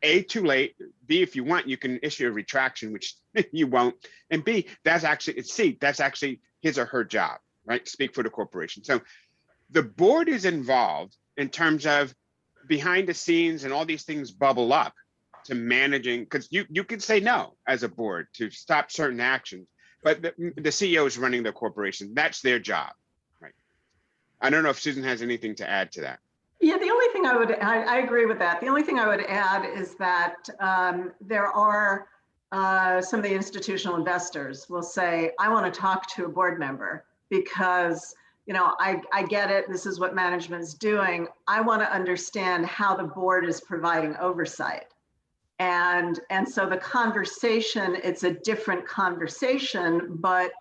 A, too late. B, if you want, you can issue a retraction, which you won't. And B, that's actually his or her job, right? Speak for the corporation. So the board is involved in terms of behind the scenes, and all these things bubble up to managing, because you can say no as a board to stop certain actions, but the CEO is running the corporation. That's their job, right? I don't know if Susan has anything to add to that. Yeah, the only thing I agree with that. The only thing I would add is that there are some of the institutional investors will say, I want to talk to a board member because, I get it. This is what management is doing. I want to understand how the board is providing oversight. And so the conversation, it's a different conversation, but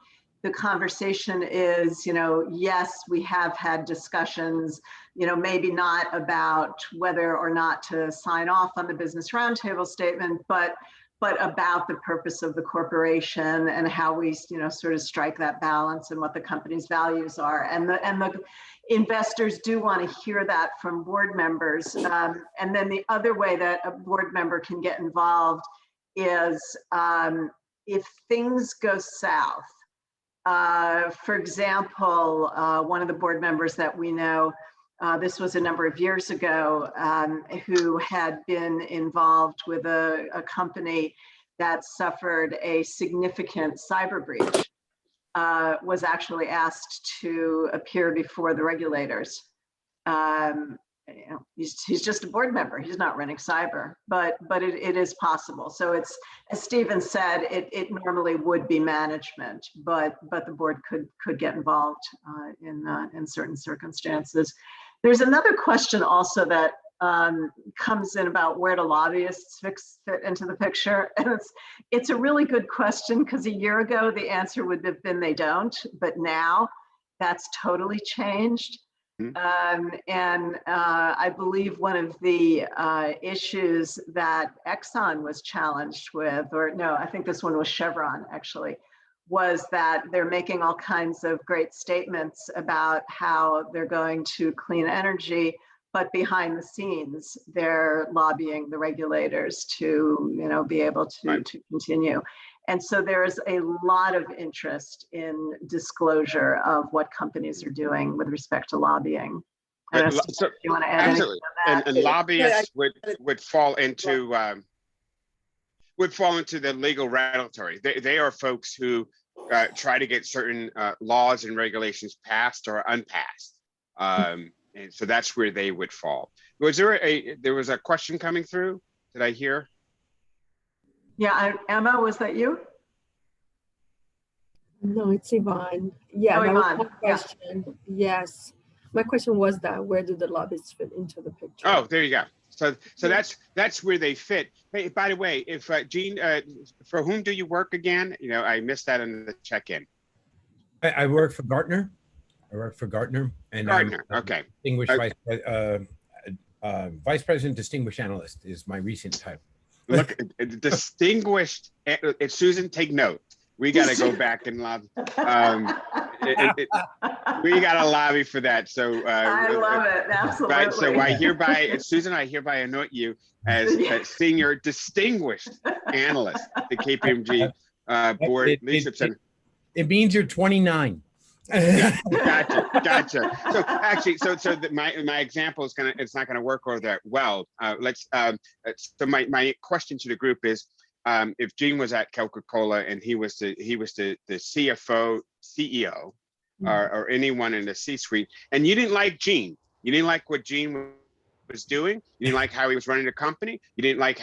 the conversation is, yes, we have had discussions, maybe not about whether or not to sign off on the business roundtable statement, but about the purpose of the corporation and how we, sort of strike that balance and what the company's values are. And the investors do want to hear that from board members. And then the other way that a board member can get involved is if things go south. For example, one of the board members that we know, this was a number of years ago, who had been involved with a company that suffered a significant cyber breach, was actually asked to appear before the regulators. He's just a board member. He's not running cyber, but it is possible. So it's, as Stephen said, it normally would be management, but the board could get involved in certain circumstances. There's another question also that comes in about where do lobbyists fit into the picture, and it's a really good question because a year ago the answer would have been they don't, but now that's totally changed. I believe one of the issues that Exxon was challenged with, or no, I think this one was Chevron actually, was that they're making all kinds of great statements about how they're going to clean energy, but behind the scenes, they're lobbying the regulators to, be able to continue. And so there's a lot of interest in disclosure of what companies are doing with respect to lobbying. So, you want to add absolutely. And lobbyists would fall into the legal regulatory. They are folks who try to get certain laws and regulations passed or unpassed. And so that's where they would fall. There was a question coming through? Did I hear? Yeah, Emma, was that you? No, it's Yvonne. Yeah, that was my question. Yeah. Yes. My question was that where do the lobbyists fit into the picture? Oh, there you go. So that's where they fit. Hey, by the way, if Jean, for whom do you work again? I missed that in the check-in. I work for Gartner. And Gartner, okay. Distinguished Vice President, Distinguished Analyst is my recent title. Look, distinguished. Susan, take note. We got to go back and lobby. We got to lobby for that. So I love it. Absolutely. Right, so I hereby, Susan, I hereby anoint you as Senior Distinguished Analyst at the KPMG Board Leadership Center. It means you're 29. Yeah, gotcha. So actually, my example is it's not gonna work over that well. So my question to the group is, if Gene was at Coca-Cola and he was the CFO, CEO, or anyone in the C-suite, and you didn't like Gene, you didn't like what Gene was doing, you didn't like how he was running the company, you didn't like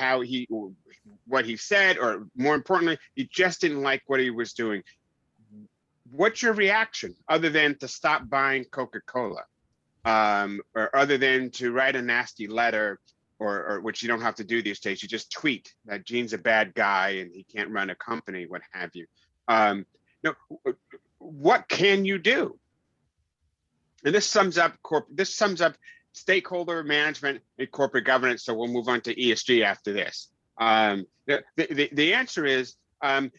what he said, or more importantly, you just didn't like what he was doing. What's your reaction other than to stop buying Coca-Cola, or other than to write a nasty letter, or which you don't have to do these days? You just tweet that Gene's a bad guy and he can't run a company, what have you. No, what can you do? And this sums up stakeholder management and corporate governance. So we'll move on to ESG after this. The answer is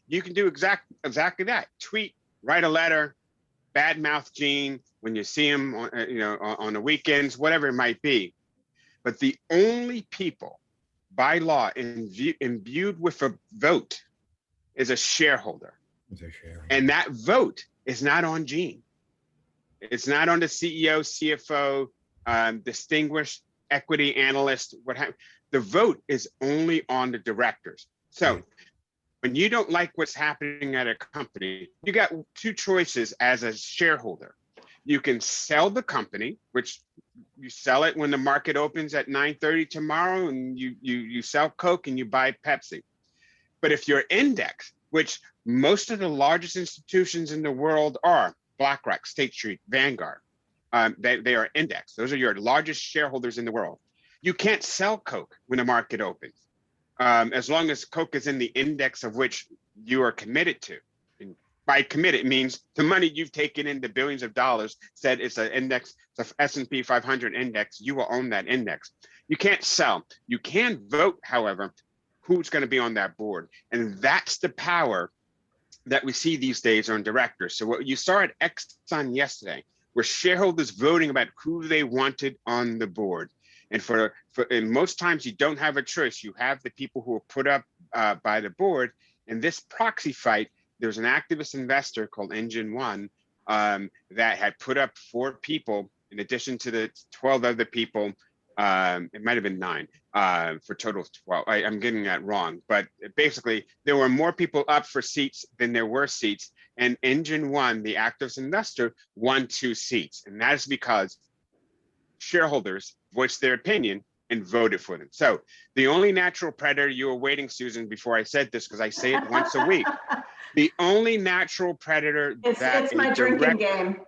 you can do exactly that. Tweet, write a letter, badmouth Gene when you see him on, on the weekends, whatever it might be. But the only people by law imbued with a vote is a shareholder. And that vote is not on Gene. It's not on the CEO, CFO, distinguished equity analyst, what have you. The vote is only on the directors. So when you don't like what's happening at a company, you got two choices as a shareholder. You can sell the company, which you sell it when the market opens at 9:30 tomorrow, and you sell Coke and you buy Pepsi. But if you're indexed, which most of the largest institutions in the world are, BlackRock, State Street, Vanguard, they are indexed. Those are your largest shareholders in the world. You can't sell Coke when the market opens, as long as Coke is in the index of which you are committed to. And by committed, it means the money you've taken in, the billions of dollars, said it's an index, it's a S&P 500 index, you will own that index. You can't sell. You can vote, however, who's going to be on that board. And that's the power that we see these days on directors. So what you saw at Exxon yesterday were shareholders voting about who they wanted on the board. And most times you don't have a choice. You have the people who are put up by the board. In this proxy fight, there was an activist investor called Engine One that had put up 4 people in addition to the 12 other people. It might have been 9 for total of 12. I'm getting that wrong, but basically there were more people up for seats than there were seats. And Engine One, the activist investor, won 2 seats. And that is because shareholders voiced their opinion and voted for them. So the only natural predator, you were waiting, Susan, before I said this, because I say it once a week. The only natural predator it's my drinking game.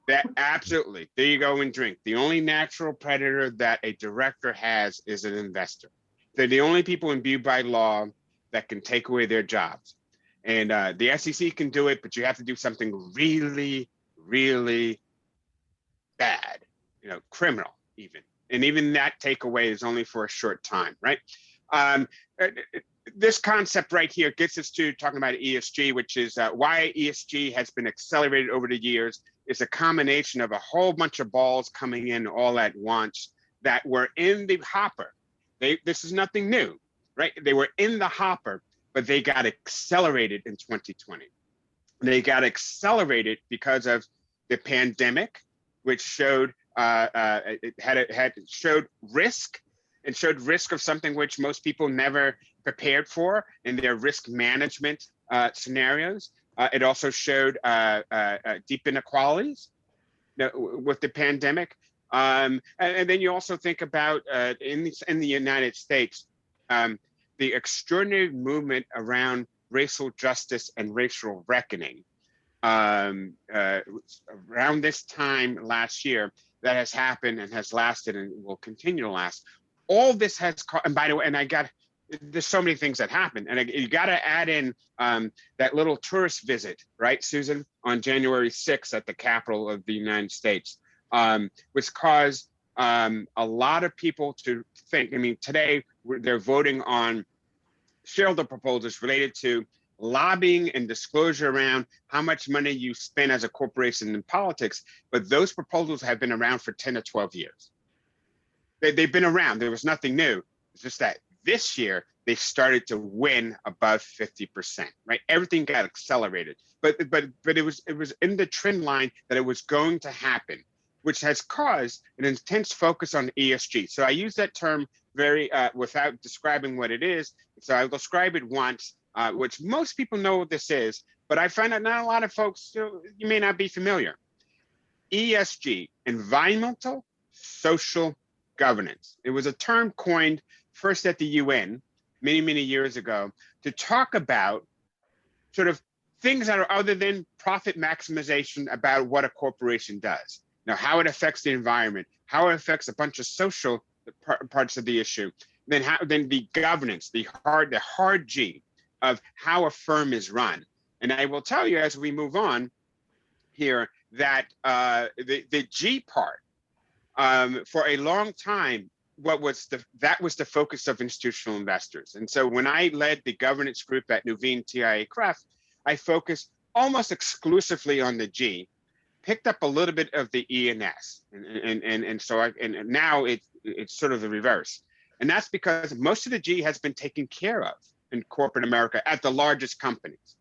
That absolutely, there you go and drink. The only natural predator that a director has is an investor. They're the only people imbued by law that can take away their jobs. And the SEC can do it, but you have to do something really, really bad, criminal even. And even that takeaway is only for a short time, right? This concept right here gets us to talking about ESG, which is why ESG has been accelerated over the years. It's a combination of a whole bunch of balls coming in all at once that were in the hopper. This is nothing new, right? They were in the hopper, but they got accelerated in 2020. They got accelerated because of the pandemic, which showed showed risk, and showed risk of something which most people never prepared for in their risk management scenarios. It also showed deep inequalities with the pandemic. And then you also think about in the United States, the extraordinary movement around racial justice and racial reckoning around this time last year that has happened and has lasted and will continue to last. All this has, and by the way, and there's so many things that happen, and you got to add in that little tourist visit, right, Susan, on January 6th at the Capitol of the United States, which caused a lot of people to think. I mean, today they're voting on shareholder proposals related to lobbying and disclosure around how much money you spend as a corporation in politics, but those proposals have been around for 10 or 12 years. They've been around. There was nothing new. It's just that this year they started to win above 50%, right? Everything got accelerated, but it was in the trend line that it was going to happen, which has caused an intense focus on ESG. So I use that term very, without describing what it is. So I'll describe it once, which most people know what this is, but I find that not a lot of folks, you may not be familiar. ESG, environmental, social governance. It was a term coined first at the UN many, many years ago to talk about sort of things that are other than profit maximization about what a corporation does. Now, how it affects the environment, how it affects a bunch of social parts of the issue, then the governance, the hard G of how a firm is run. And I will tell you as we move on here that the G part, for a long time, that was the focus of institutional investors. And so when I led the governance group at Nuveen TIA-CREF, I focused almost exclusively on the G, picked up a little bit of the E and S, and now it's sort of the reverse. And that's because most of the G has been taken care of in corporate America at the largest companies.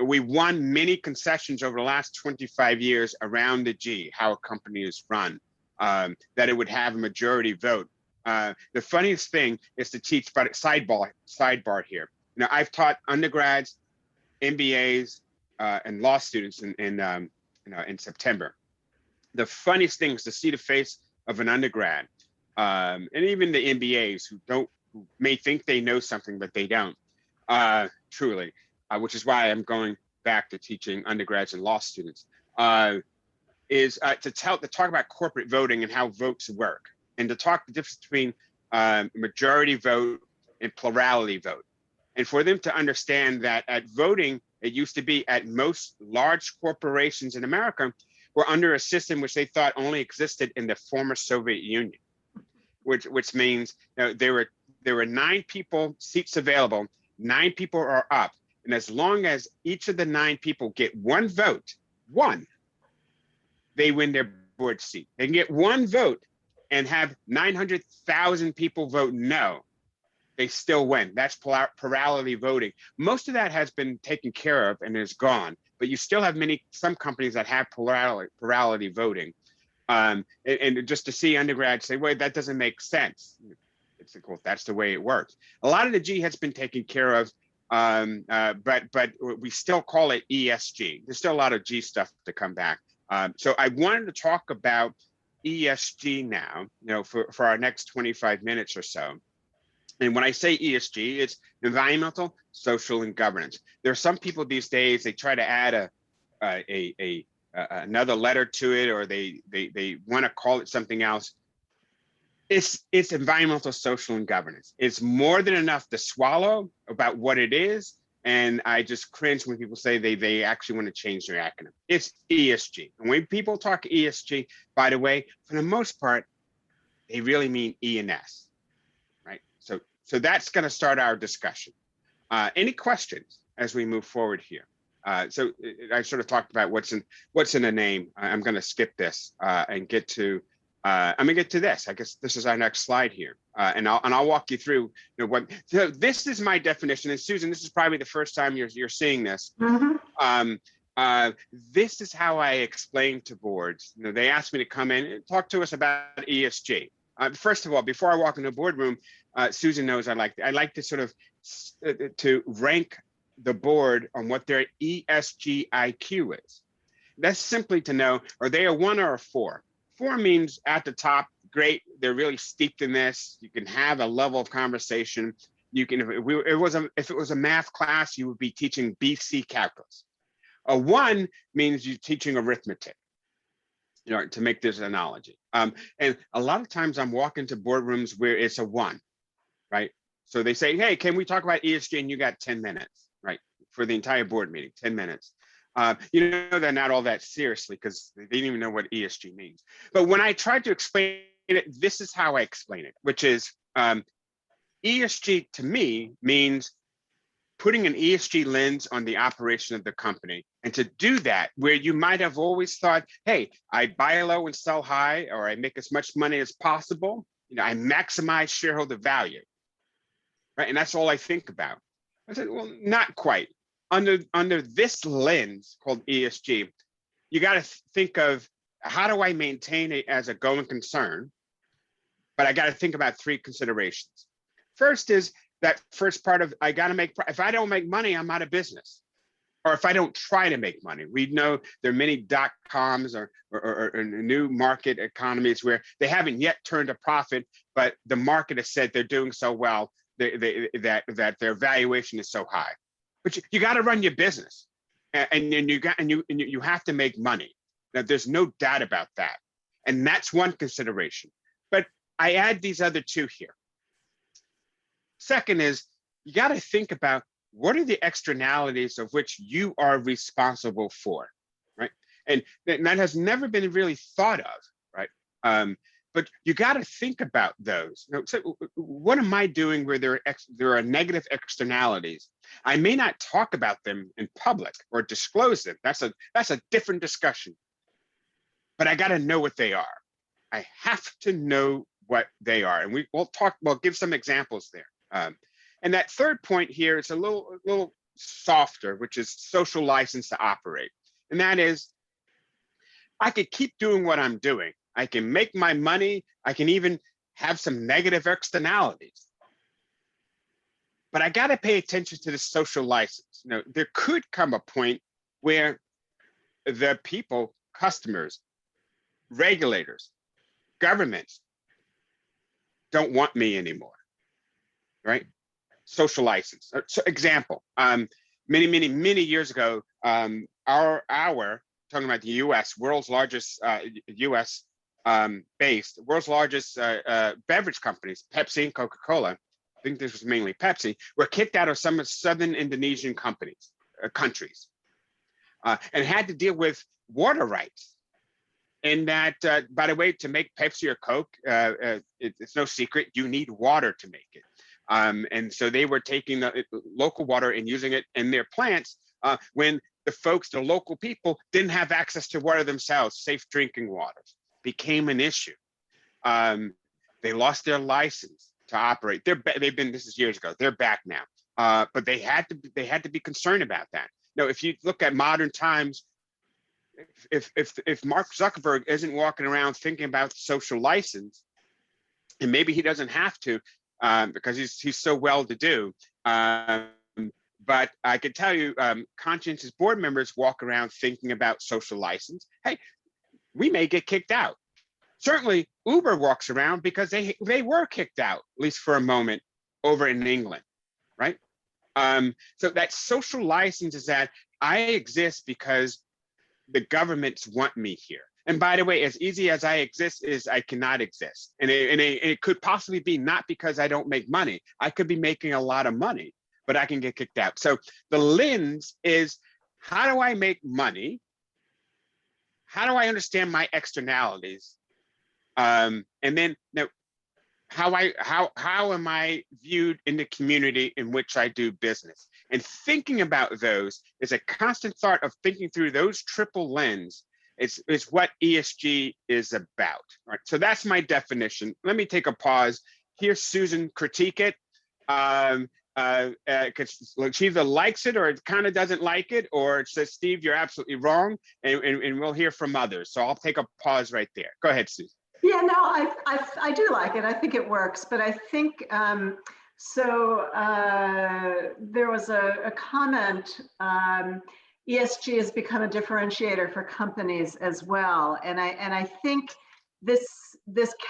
We won many concessions over the last 25 years around the G, how a company is run, that it would have a majority vote. The funniest thing is to teach, but sidebar here. Now, I've taught undergrads, MBAs, and law students in September. The funniest thing is to see the face of an undergrad, and even the MBAs who may think they know something, but they don't, truly. Which is why I'm going back to teaching undergrads and law students, is to talk about corporate voting and how votes work, and to talk the difference between majority vote and plurality vote. And for them to understand that at voting, it used to be at most large corporations in America were under a system which they thought only existed in the former Soviet Union, which means there were 9 seats available, 9 people are up. And as long as each of the 9 people get 1 vote, they win their board seat. They can get 1 vote and have 900,000 people vote no, they still win. That's plurality voting. Most of that has been taken care of and is gone, but you still have some companies that have plurality voting. And just to see undergrads say, wait, that doesn't make sense. It's like, well, that's the way it works. A lot of the G has been taken care of, but we still call it ESG. There's still a lot of G stuff to come back. So I wanted to talk about ESG now, for our next 25 minutes or so. And when I say ESG, it's environmental, social, and governance. There are some people these days, they try to add another letter to it, or they want to call it something else. It's environmental, social, and governance. It's more than enough to swallow about what it is. And I just cringe when people say they actually want to change their acronym. It's ESG. And when people talk ESG, by the way, for the most part, they really mean E and S, right? So that's going to start our discussion. Any questions as we move forward here? So I sort of talked about what's in a name. I'm going to skip this and get to. I'm going to get to this. I guess this is our next slide here, and I'll walk you through what. So this is my definition, and Susan, this is probably the first time you're seeing this. Mm-hmm. This is how I explain to boards. They asked me to come in and talk to us about ESG. First of all, before I walk into a boardroom, Susan knows I like to sort of to rank the board on what their ESG IQ is. That's simply to know, are they a 1 or a 4? 4 means at the top, great, they're really steeped in this. You can have a level of conversation. You can, if it was a math class, you would be teaching BC calculus. A 1 means you're teaching arithmetic, to make this analogy. And a lot of times I'm walking to boardrooms where it's a 1, right? So they say, hey, can we talk about ESG? And you got 10 minutes, right? For the entire board meeting, 10 minutes. They're not all that seriously because they didn't even know what ESG means. But when I tried to explain it, this is how I explain it, which is ESG to me means putting an ESG lens on the operation of the company. And to do that, where you might have always thought, hey, I buy low and sell high, or I make as much money as possible, I maximize shareholder value, right? And that's all I think about. I said, well, not quite. Under this lens called ESG, you got to think of how do I maintain it as a going concern? but I got to think about three considerations. First is that first part of, I got to make, if I don't make money, I'm out of business. Or if I don't try to make money. We know there are many .coms or new market economies where they haven't yet turned a profit, but the market has said they're doing so well that their valuation is so high. But you got to run your business, and you have to make money. Now, there's no doubt about that, and that's one consideration. But I add these other two here. Second is, you got to think about, what are the externalities of which you are responsible for, right? And that has never been really thought of, right? But you got to think about those. So what am I doing where there are negative externalities? I may not talk about them in public or disclose them. That's a different discussion. But I got to know what they are. I have to know what they are, and we'll give some examples there. And that third point here is a little softer, which is social license to operate. And that is, I could keep doing what I'm doing. I can make my money. I can even have some negative externalities. But I got to pay attention to the social license. There could come a point where the people, customers, regulators, governments don't want me anymore, right? Social license. So example, many years ago, our talking about the U.S., world's largest U.S. Based, world's largest beverage companies, Pepsi and Coca-Cola, I think this was mainly Pepsi, were kicked out of some of southern Indonesian countries, and had to deal with water rights. And that, by the way, to make Pepsi or Coke, it's no secret, you need water to make it. And so they were taking the local water and using it in their plants when the local people didn't have access to water themselves. Safe drinking water became an issue. They lost their license to operate. This is years ago, they're back now. But they had to be concerned about that. Now, if you look at modern times, if Mark Zuckerberg isn't walking around thinking about social license, and maybe he doesn't have to, because he's so well-to-do. But I can tell you, conscientious board members walk around thinking about social license. Hey, we may get kicked out. Certainly, Uber walks around because they were kicked out, at least for a moment, over in England, right? So that social license is that I exist because the governments want me here. And by the way, as easy as I exist is I cannot exist. And it could possibly be not because I don't make money. I could be making a lot of money, but I can get kicked out. So the lens is, how do I make money? How do I understand my externalities? And then how am I viewed in the community in which I do business? And thinking about those is a constant thought of thinking through those triple lens. It's what ESG is about, right? So that's my definition. Let me take a pause. Hear Susan critique it. Because she either likes it or it kind of doesn't like it, or it says, Steve, you're absolutely wrong, and we'll hear from others. So I'll take a pause right there. Go ahead, Susan. Yeah, no, I do like it. I think it works, but I think, there was a comment, ESG has become a differentiator for companies as well. And I think this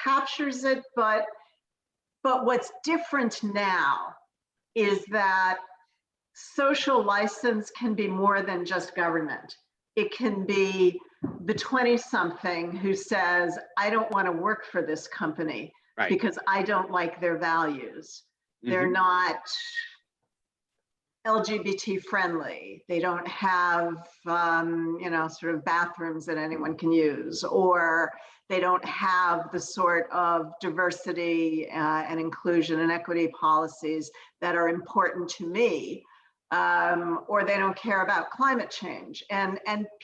captures it, but what's different now is that social license can be more than just government. It can be the 20-something who says, I don't want to work for this company because I don't like their values. They're not LGBT friendly. They don't have, sort of bathrooms that anyone can use, or they don't have the sort of diversity and inclusion and equity policies that are important to me, or they don't care about climate change. And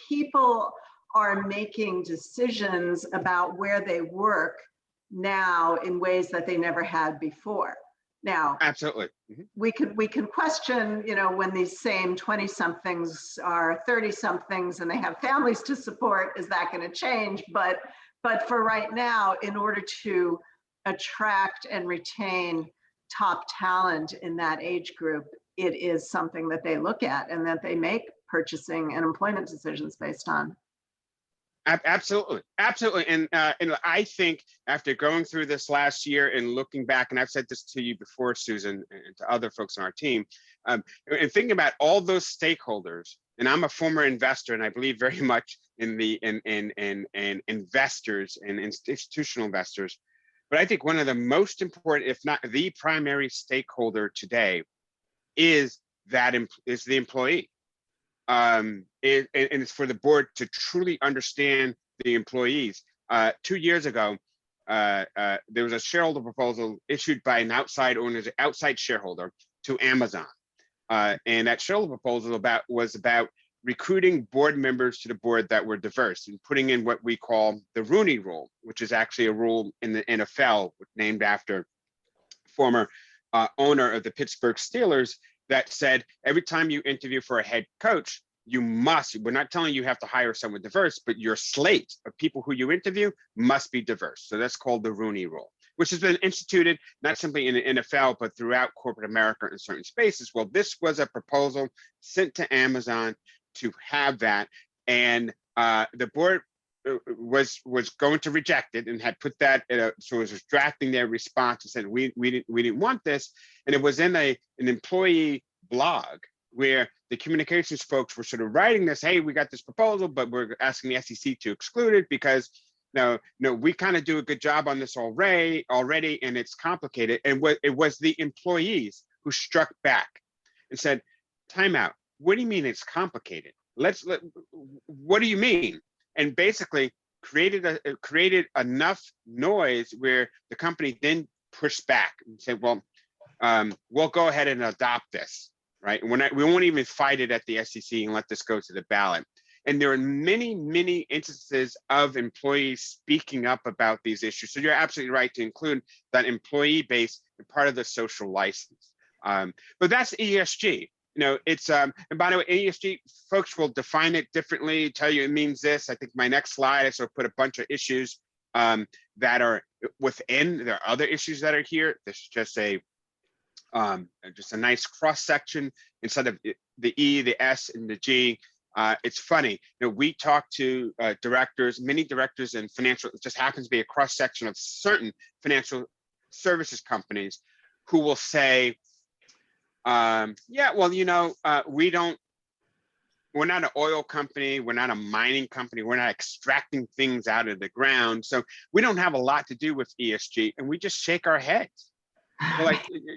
people are making decisions about where they work now in ways that they never had before. Now, absolutely, we can question, when these same 20-somethings are 30-somethings and they have families to support, is that going to change? But for right now, in order to attract and retain top talent in that age group, it is something that they look at and that they make purchasing and employment decisions based on. Absolutely, absolutely, and I think after going through this last year and looking back, and I've said this to you before, Susan, and to other folks on our team, and thinking about all those stakeholders. And I'm a former investor, and I believe very much in the in investors and institutional investors. But I think one of the most important, if not the primary stakeholder today, is the employee. And it's for the board to truly understand the employees. 2 years ago, there was a shareholder proposal issued by an outside shareholder to Amazon. And that shareholder proposal was about recruiting board members to the board that were diverse and putting in what we call the Rooney Rule, which is actually a rule in the NFL named after former owner of the Pittsburgh Steelers, that said every time you interview for a head coach, we're not telling you have to hire someone diverse, but your slate of people who you interview must be diverse. So that's called the Rooney Rule, which has been instituted not simply in the NFL, but throughout corporate America in certain spaces. Well, this was a proposal sent to Amazon to have that. And the board was going to reject it and had put that so it was drafting their response and said we didn't want this. And it was in an employee blog where the communications folks were sort of writing this, hey, we got this proposal, but we're asking the SEC to exclude it because no, we kind of do a good job on this already, and it's complicated. And it was the employees who struck back and said, time out. What do you mean it's complicated? What do you mean? And basically created enough noise where the company then pushed back and said, well, we'll go ahead and adopt this, right? And we won't even fight it at the SEC and let this go to the ballot. And there are many, many instances of employees speaking up about these issues. So you're absolutely right to include that employee base and part of the social license. But that's ESG. It's and by the way, ESG folks will define it differently, tell you it means this. I think my next slide, I sort of put a bunch of issues that are within. There are other issues that are here. This is just a nice cross section instead of the E, the S, and the G. It's funny, we talk to directors, many directors in financial. It just happens to be a cross section of certain financial services companies who will say, yeah, well, we're not an oil company, we're not a mining company, we're not extracting things out of the ground, so we don't have a lot to do with ESG, and we just shake our heads.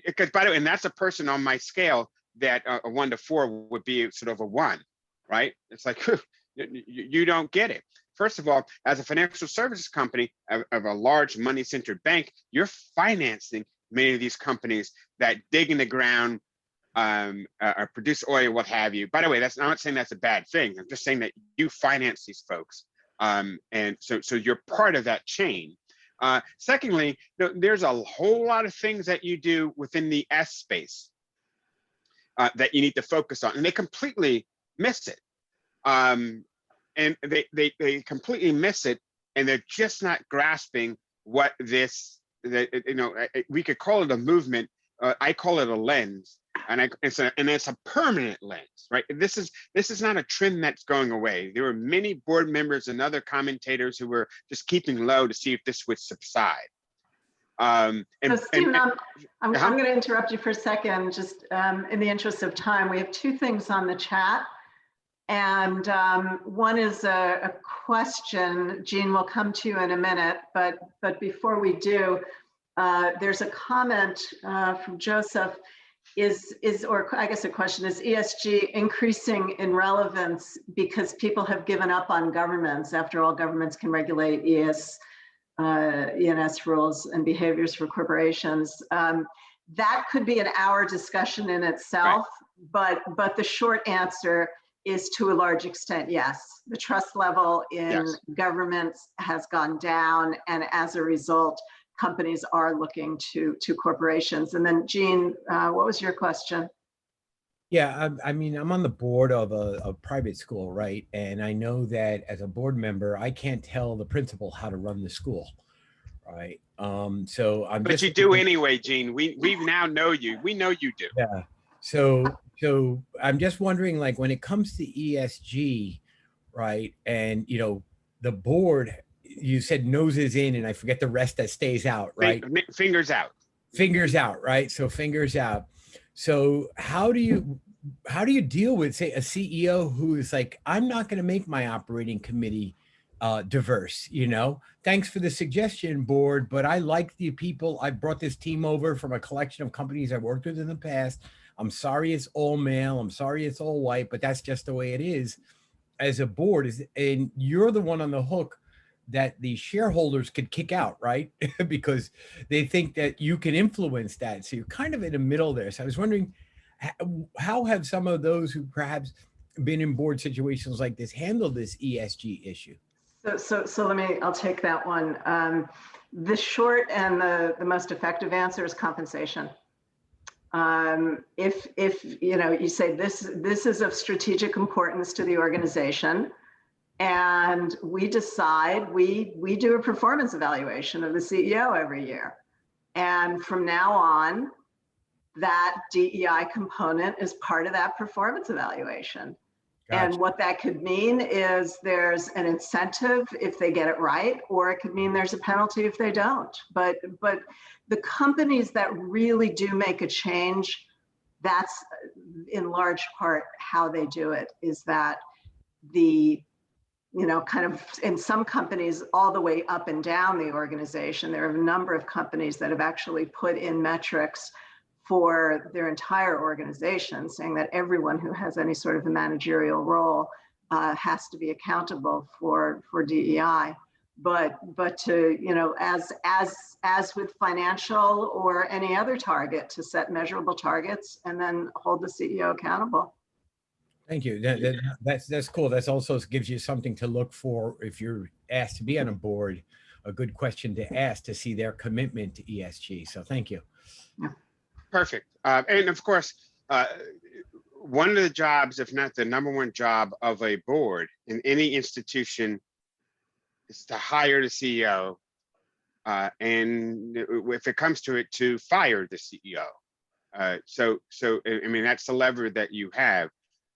Because by the way, and that's a person on my scale that a 1 to 4 would be sort of a 1, right? It's like you don't get it. First of all, as a financial services company of a large money-centered bank, you're financing many of these companies that dig in the ground, or produce oil, what have you. By the way, I'm not saying that's a bad thing. I'm just saying that you finance these folks. And so you're part of that chain. Secondly, there's a whole lot of things that you do within the S space that you need to focus on, and they completely miss it. And they completely miss it, and they're just not grasping what this, we could call it a movement. I call it a lens. And it's a permanent lens, right? This is not a trend that's going away. There were many board members and other commentators who were just keeping low to see if this would subside. So Stephen, I'm going to interrupt you for a second, just in the interest of time. We have 2 things on the chat, and one is a question. Jean, will come to you in a minute, but before we do, there's a comment from Joseph. Or I guess a question, is ESG increasing in relevance because people have given up on governments? After all, governments can regulate ENS rules and behaviors for corporations. That could be an hour discussion in itself, right. but the short answer is, to a large extent, yes. The trust level in governments has gone down, and as a result, companies are looking to corporations. And then Jean, what was your question? Yeah, I mean, I'm on the board of a private school, right? And I know that as a board member, I can't tell the principal how to run the school, right? So I'm But just you do anyway, Gene. We now know you. We know you do. yeah. So I'm just wondering, like, when it comes to ESG, right? And you know, the board, you said noses in, and I forget the rest that stays out, right? Fingers out. Fingers out, right? So fingers out. So how do you deal with, say, a CEO who is like, I'm not going to make my operating committee diverse, you know? Thanks for the suggestion, board, but I like the people. I brought this team over from a collection of companies I've worked with in the past. I'm sorry it's all male. I'm sorry it's all white, but that's just the way it is as a board. And you're the one on the hook that the shareholders could kick out, right? Because they think that you can influence that. So you're kind of in the middle there. So I was wondering, how have some of those who perhaps been in board situations like this handled this ESG issue? So I'll take that one. The short and the most effective answer is compensation. If you know, you say this is of strategic importance to the organization, and we decide we do a performance evaluation of the CEO every year, and from now on, that DEI component is part of that performance evaluation. Gotcha. And what that could mean is there's an incentive if they get it right, or it could mean there's a penalty if they don't. But the companies that really do make a change, that's in large part how they do it, is that the, you know, kind of in some companies all the way up and down the organization, there are a number of companies that have actually put in metrics for their entire organization, saying that everyone who has any sort of a managerial role has to be accountable for DEI. But to, you know, as with financial or any other target, to set measurable targets and then hold the CEO accountable. Thank you. That's cool. That's also gives you something to look for if you're asked to be on a board. A good question to ask to see their commitment to ESG. So thank you. Yeah. Perfect. And of course, one of the jobs, if not the number one job of a board in any institution, is to hire the CEO, and if it comes to it, to fire the CEO. So I mean, that's the lever that you have.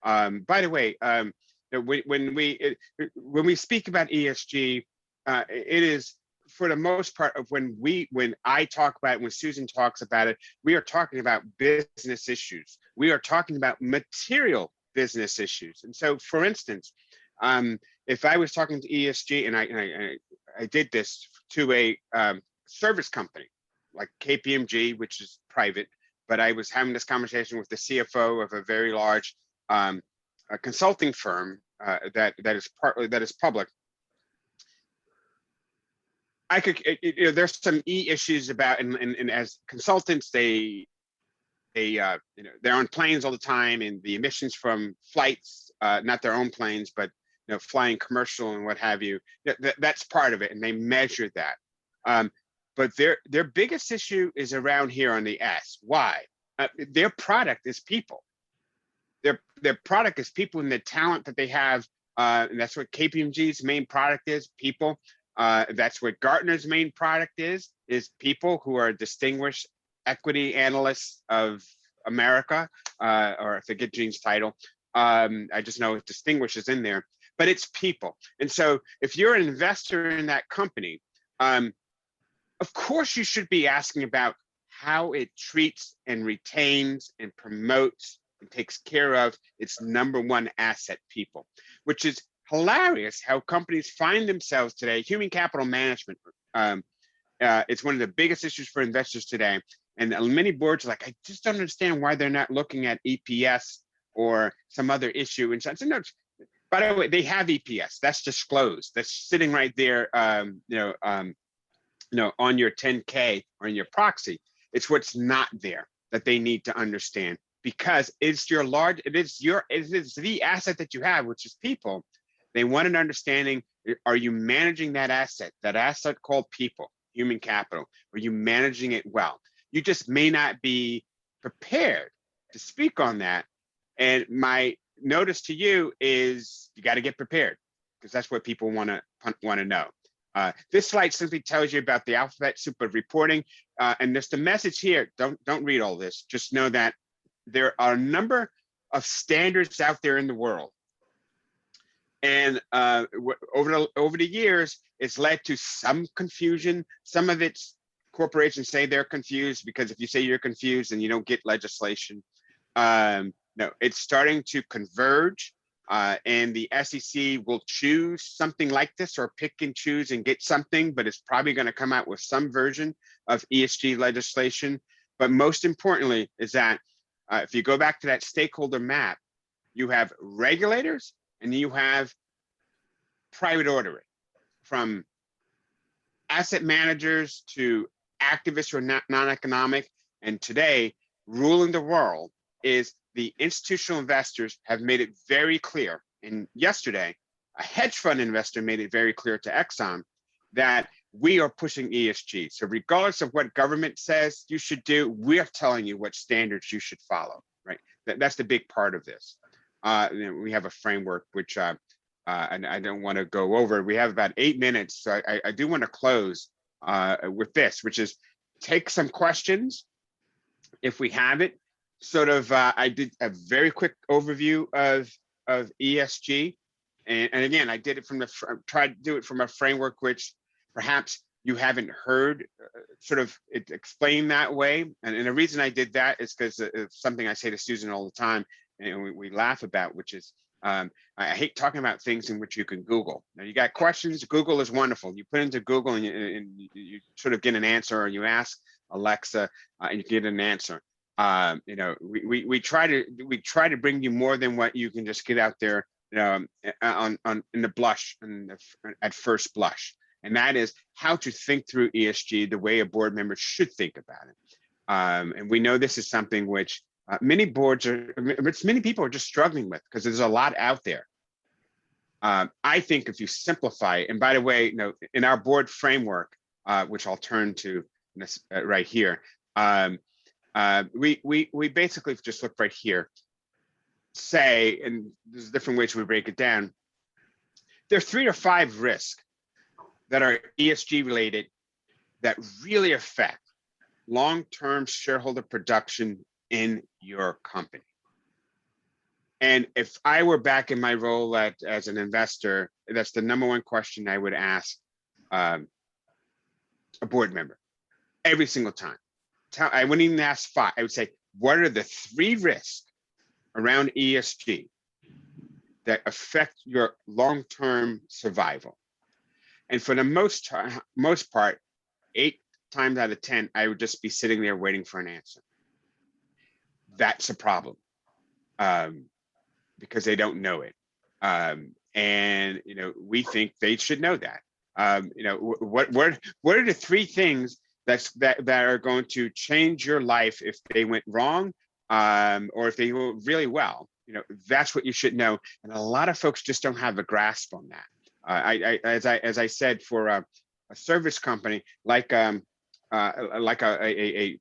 By the way, when we speak about ESG, it is, for the most part, of when I talk about it, when Susan talks about it, we are talking about business issues. We are talking about material business issues. And so, for instance, if I was talking to ESG and I did this to a service company like KPMG, which is private, but I was having this conversation with the CFO of a very large a consulting firm that is public. I could, you know, there's some issues about, and as consultants, they you know, they're on planes all the time, and the emissions from flights, not their own planes, but you know, flying commercial and what have you, that's part of it, and they measure that. But their biggest issue is around here on the S. Why? Their product is people. Their product is people and the talent that they have, and that's what KPMG's main product is, people. That's what Gartner's main product is people who are distinguished equity analysts of America, or I forget Gene's title. I just know distinguished is in there, but it's people. And so if you're an investor in that company, of course you should be asking about how it treats and retains and promotes and takes care of its number one asset, people, which is hilarious how companies find themselves today. Human capital management, it's one of the biggest issues for investors today. And many boards are like, I just don't understand why they're not looking at EPS or some other issue. And so, no, by the way, they have EPS. That's disclosed. That's sitting right there, you know, on your 10K or in your proxy. It's what's not there that they need to understand, because it is the asset that you have, which is people. They want an understanding. Are you managing that asset called people, human capital? Are you managing it well? You just may not be prepared to speak on that. And my notice to you is you got to get prepared, because that's what people want to know. This slide simply tells you about the alphabet soup of reporting. And there's the message here. Don't read all this. Just know that there are a number of standards out there in the world. And over the years, it's led to some confusion. Some of it's corporations say they're confused because if you say you're confused, then you don't get legislation. No, it's starting to converge. And the SEC will choose something like this or pick and choose and get something, but it's probably going to come out with some version of ESG legislation. But most importantly is that if you go back to that stakeholder map, you have regulators and you have private ordering, from asset managers to activists or non-economic. And today, ruling the world is the institutional investors have made it very clear. And yesterday, a hedge fund investor made it very clear to Exxon that we are pushing ESG. So regardless of what government says you should do, we're telling you what standards you should follow, right? That's the big part of this. We have a framework, which and I don't want to go over. We have about 8 minutes. So I do want to close with this, which is take some questions if we have it. Sort of, I did a very quick overview of ESG. And again, I did it from tried to do it from a framework which perhaps you haven't heard sort of it explained that way. And the reason I did that is because it's something I say to Susan all the time, and we laugh about, which is, I hate talking about things in which you can Google. Now you got questions, Google is wonderful. You put into Google and you sort of get an answer, or you ask Alexa and you get an answer. You know, we try to bring you more than what you can just get out there in the blush and at first blush. And that is how to think through ESG the way a board member should think about it. And we know this is something which many people are just struggling with because there's a lot out there. I think if you simplify it, and by the way, you know, in our board framework, which I'll turn to right here, we basically just look right here, say, and there's different ways we break it down. There are 3 to 5 risks that are ESG related that really affect long-term shareholder production in your company. And if I were back in my role as an investor, that's the #1 question I would ask a board member every single time. I wouldn't even ask 5. I would say, what are the 3 risks around ESG that affect your long-term survival? And for the most part, 8 times out of 10, I would just be sitting there waiting for an answer. That's a problem because they don't know it. And you know, we think they should know that. You know, what are the 3 things that are going to change your life if they went wrong, or if they went really well? You know, that's what you should know. And a lot of folks just don't have a grasp on that. As I said, for a service company like a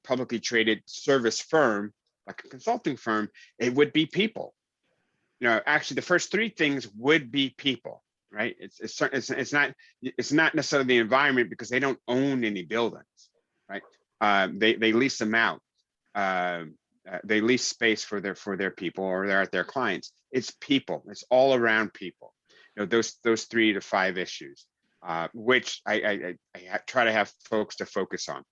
publicly traded service firm, like a consulting firm, it would be people. You know, actually, the first 3 things would be people, right? It's not necessarily the environment because they don't own any buildings, right? They lease them out. They lease space for their people, or they're at their clients. It's people. It's all around people. You know, those 3 to 5 issues, which I try to have folks to focus on.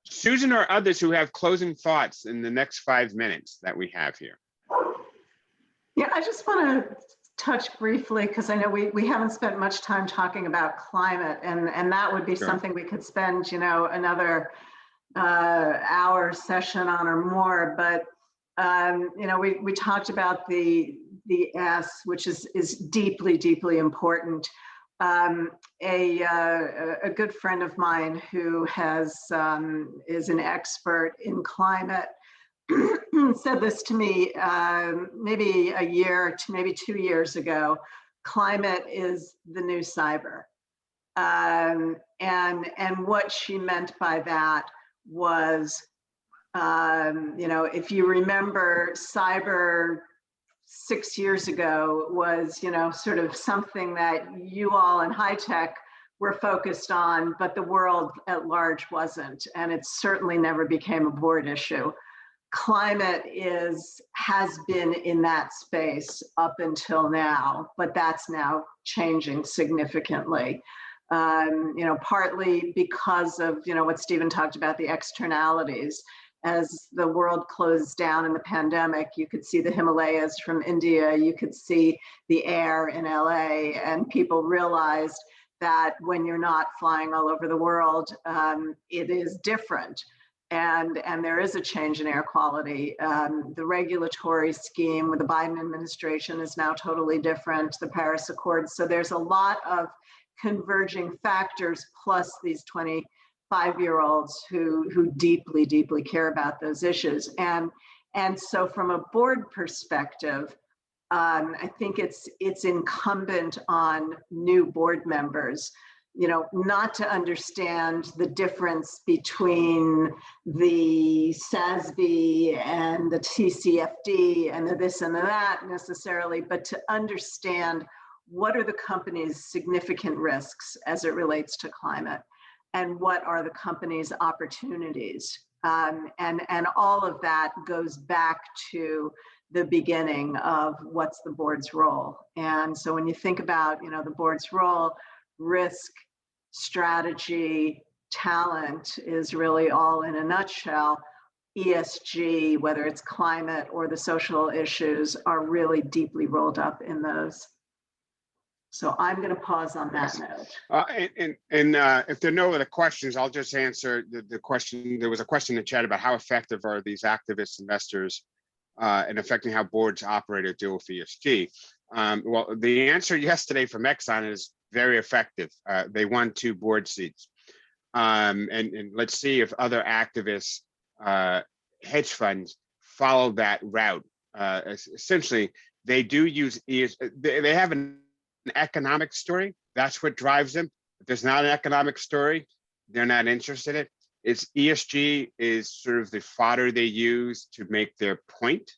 Susan or others who have closing thoughts in the next 5 minutes that we have here. Yeah, I just want to touch briefly, because I know we haven't spent much time talking about climate, and that would be something we could spend, you know, another hour session on or more. But you know, we talked about the S, which is deeply, deeply important. A good friend of mine who is an expert in climate said this to me maybe a year to maybe 2 years ago. Climate is the new cyber. And what she meant by that was, you know, if you remember, cyber 6 years ago was, you know, sort of something that you all in HITEC were focused on, but the world at large wasn't. And it certainly never became a board issue. Climate has been in that space up until now, but that's now changing significantly. Partly because of, what Stephen talked about, the externalities. As the world closed down in the pandemic, you could see the Himalayas from India, you could see the air in LA, and people realized that when you're not flying all over the world, it is different. And there is a change in air quality. The regulatory scheme with the Biden administration is now totally different, the Paris Accords. So there's a lot of converging factors, plus these 25-year-olds who deeply, deeply care about those issues. And so from a board perspective, I think it's incumbent on new board members, not to understand the difference between the SASB and the TCFD and the this and the that necessarily, but to understand what are the company's significant risks as it relates to climate, and what are the company's opportunities. And all of that goes back to the beginning of what's the board's role. And so when you think about, the board's role, risk, strategy, talent is really all in a nutshell. ESG, whether it's climate or the social issues, are really deeply rolled up in those. So I'm going to pause on that note. If there are no other questions, I'll just answer the question. There was a question in the chat about how effective are these activist investors in affecting how boards operate or deal with ESG. Well, the answer yesterday from Exxon is very effective. They won 2 board seats. And let's see if other activists, hedge funds, follow that route. Essentially, they do use ESG. They have an economic story. That's what drives them. If there's not an economic story, they're not interested in it. It's ESG is sort of the fodder they use to make their point,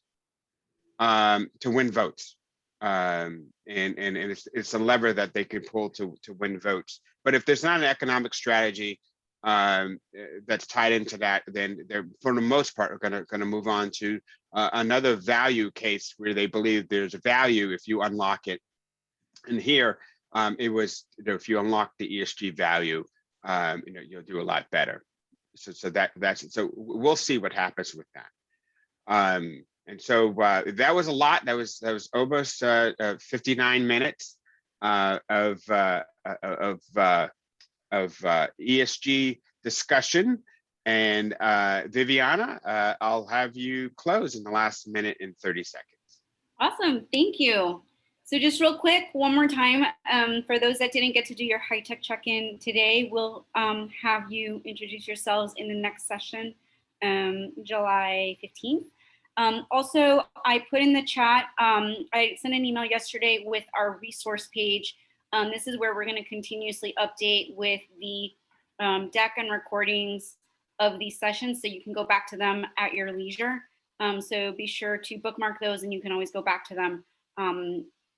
to win votes. And it's a lever that they can pull to win votes. But if there's not an economic strategy that's tied into that, then they're, for the most part, are going to move on to another value case where they believe there's a value if you unlock it. And here, it was, if you unlock the ESG value, you'll do a lot better. So that's so we'll see what happens with that. And so that was a lot. That was almost 59 minutes of ESG discussion. And Viviana, I'll have you close in the last minute and 30 seconds. Awesome, thank you. So just real quick, one more time, for those that didn't get to do your HITEC check-in today, we'll have you introduce yourselves in the next session, July 15th. Also, I put in the chat, I sent an email yesterday with our resource page. This is where we're going to continuously update with the deck and recordings of these sessions, so you can go back to them at your leisure. So be sure to bookmark those, and you can always go back to them.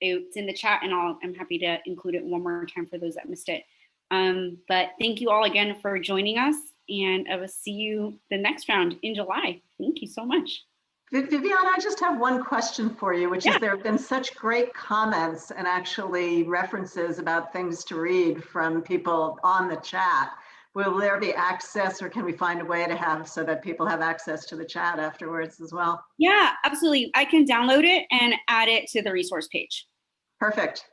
It's in the chat, and I'm happy to include it one more time for those that missed it. But thank you all again for joining us, and I will see you the next round in July. Thank you so much. Viviana, I just have one question for you, which is there have been such great comments and actually references about things to read from people on the chat. Will there be access, or can we find a way to have so that people have access to the chat afterwards as well? Yeah, absolutely. I can download it and add it to the resource page. Perfect.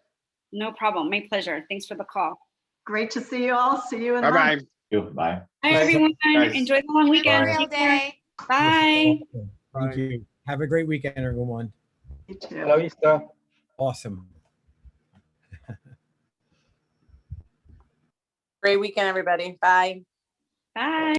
No problem. My pleasure. Thanks for the call. Great to see you all. See you in Bye-bye. Bye. Bye, everyone. Nice. Enjoy the long weekend. Memorial Day. Bye. Thank you. Have a great weekend, everyone. You too. La vista. Awesome. Great weekend, everybody. Bye. Bye.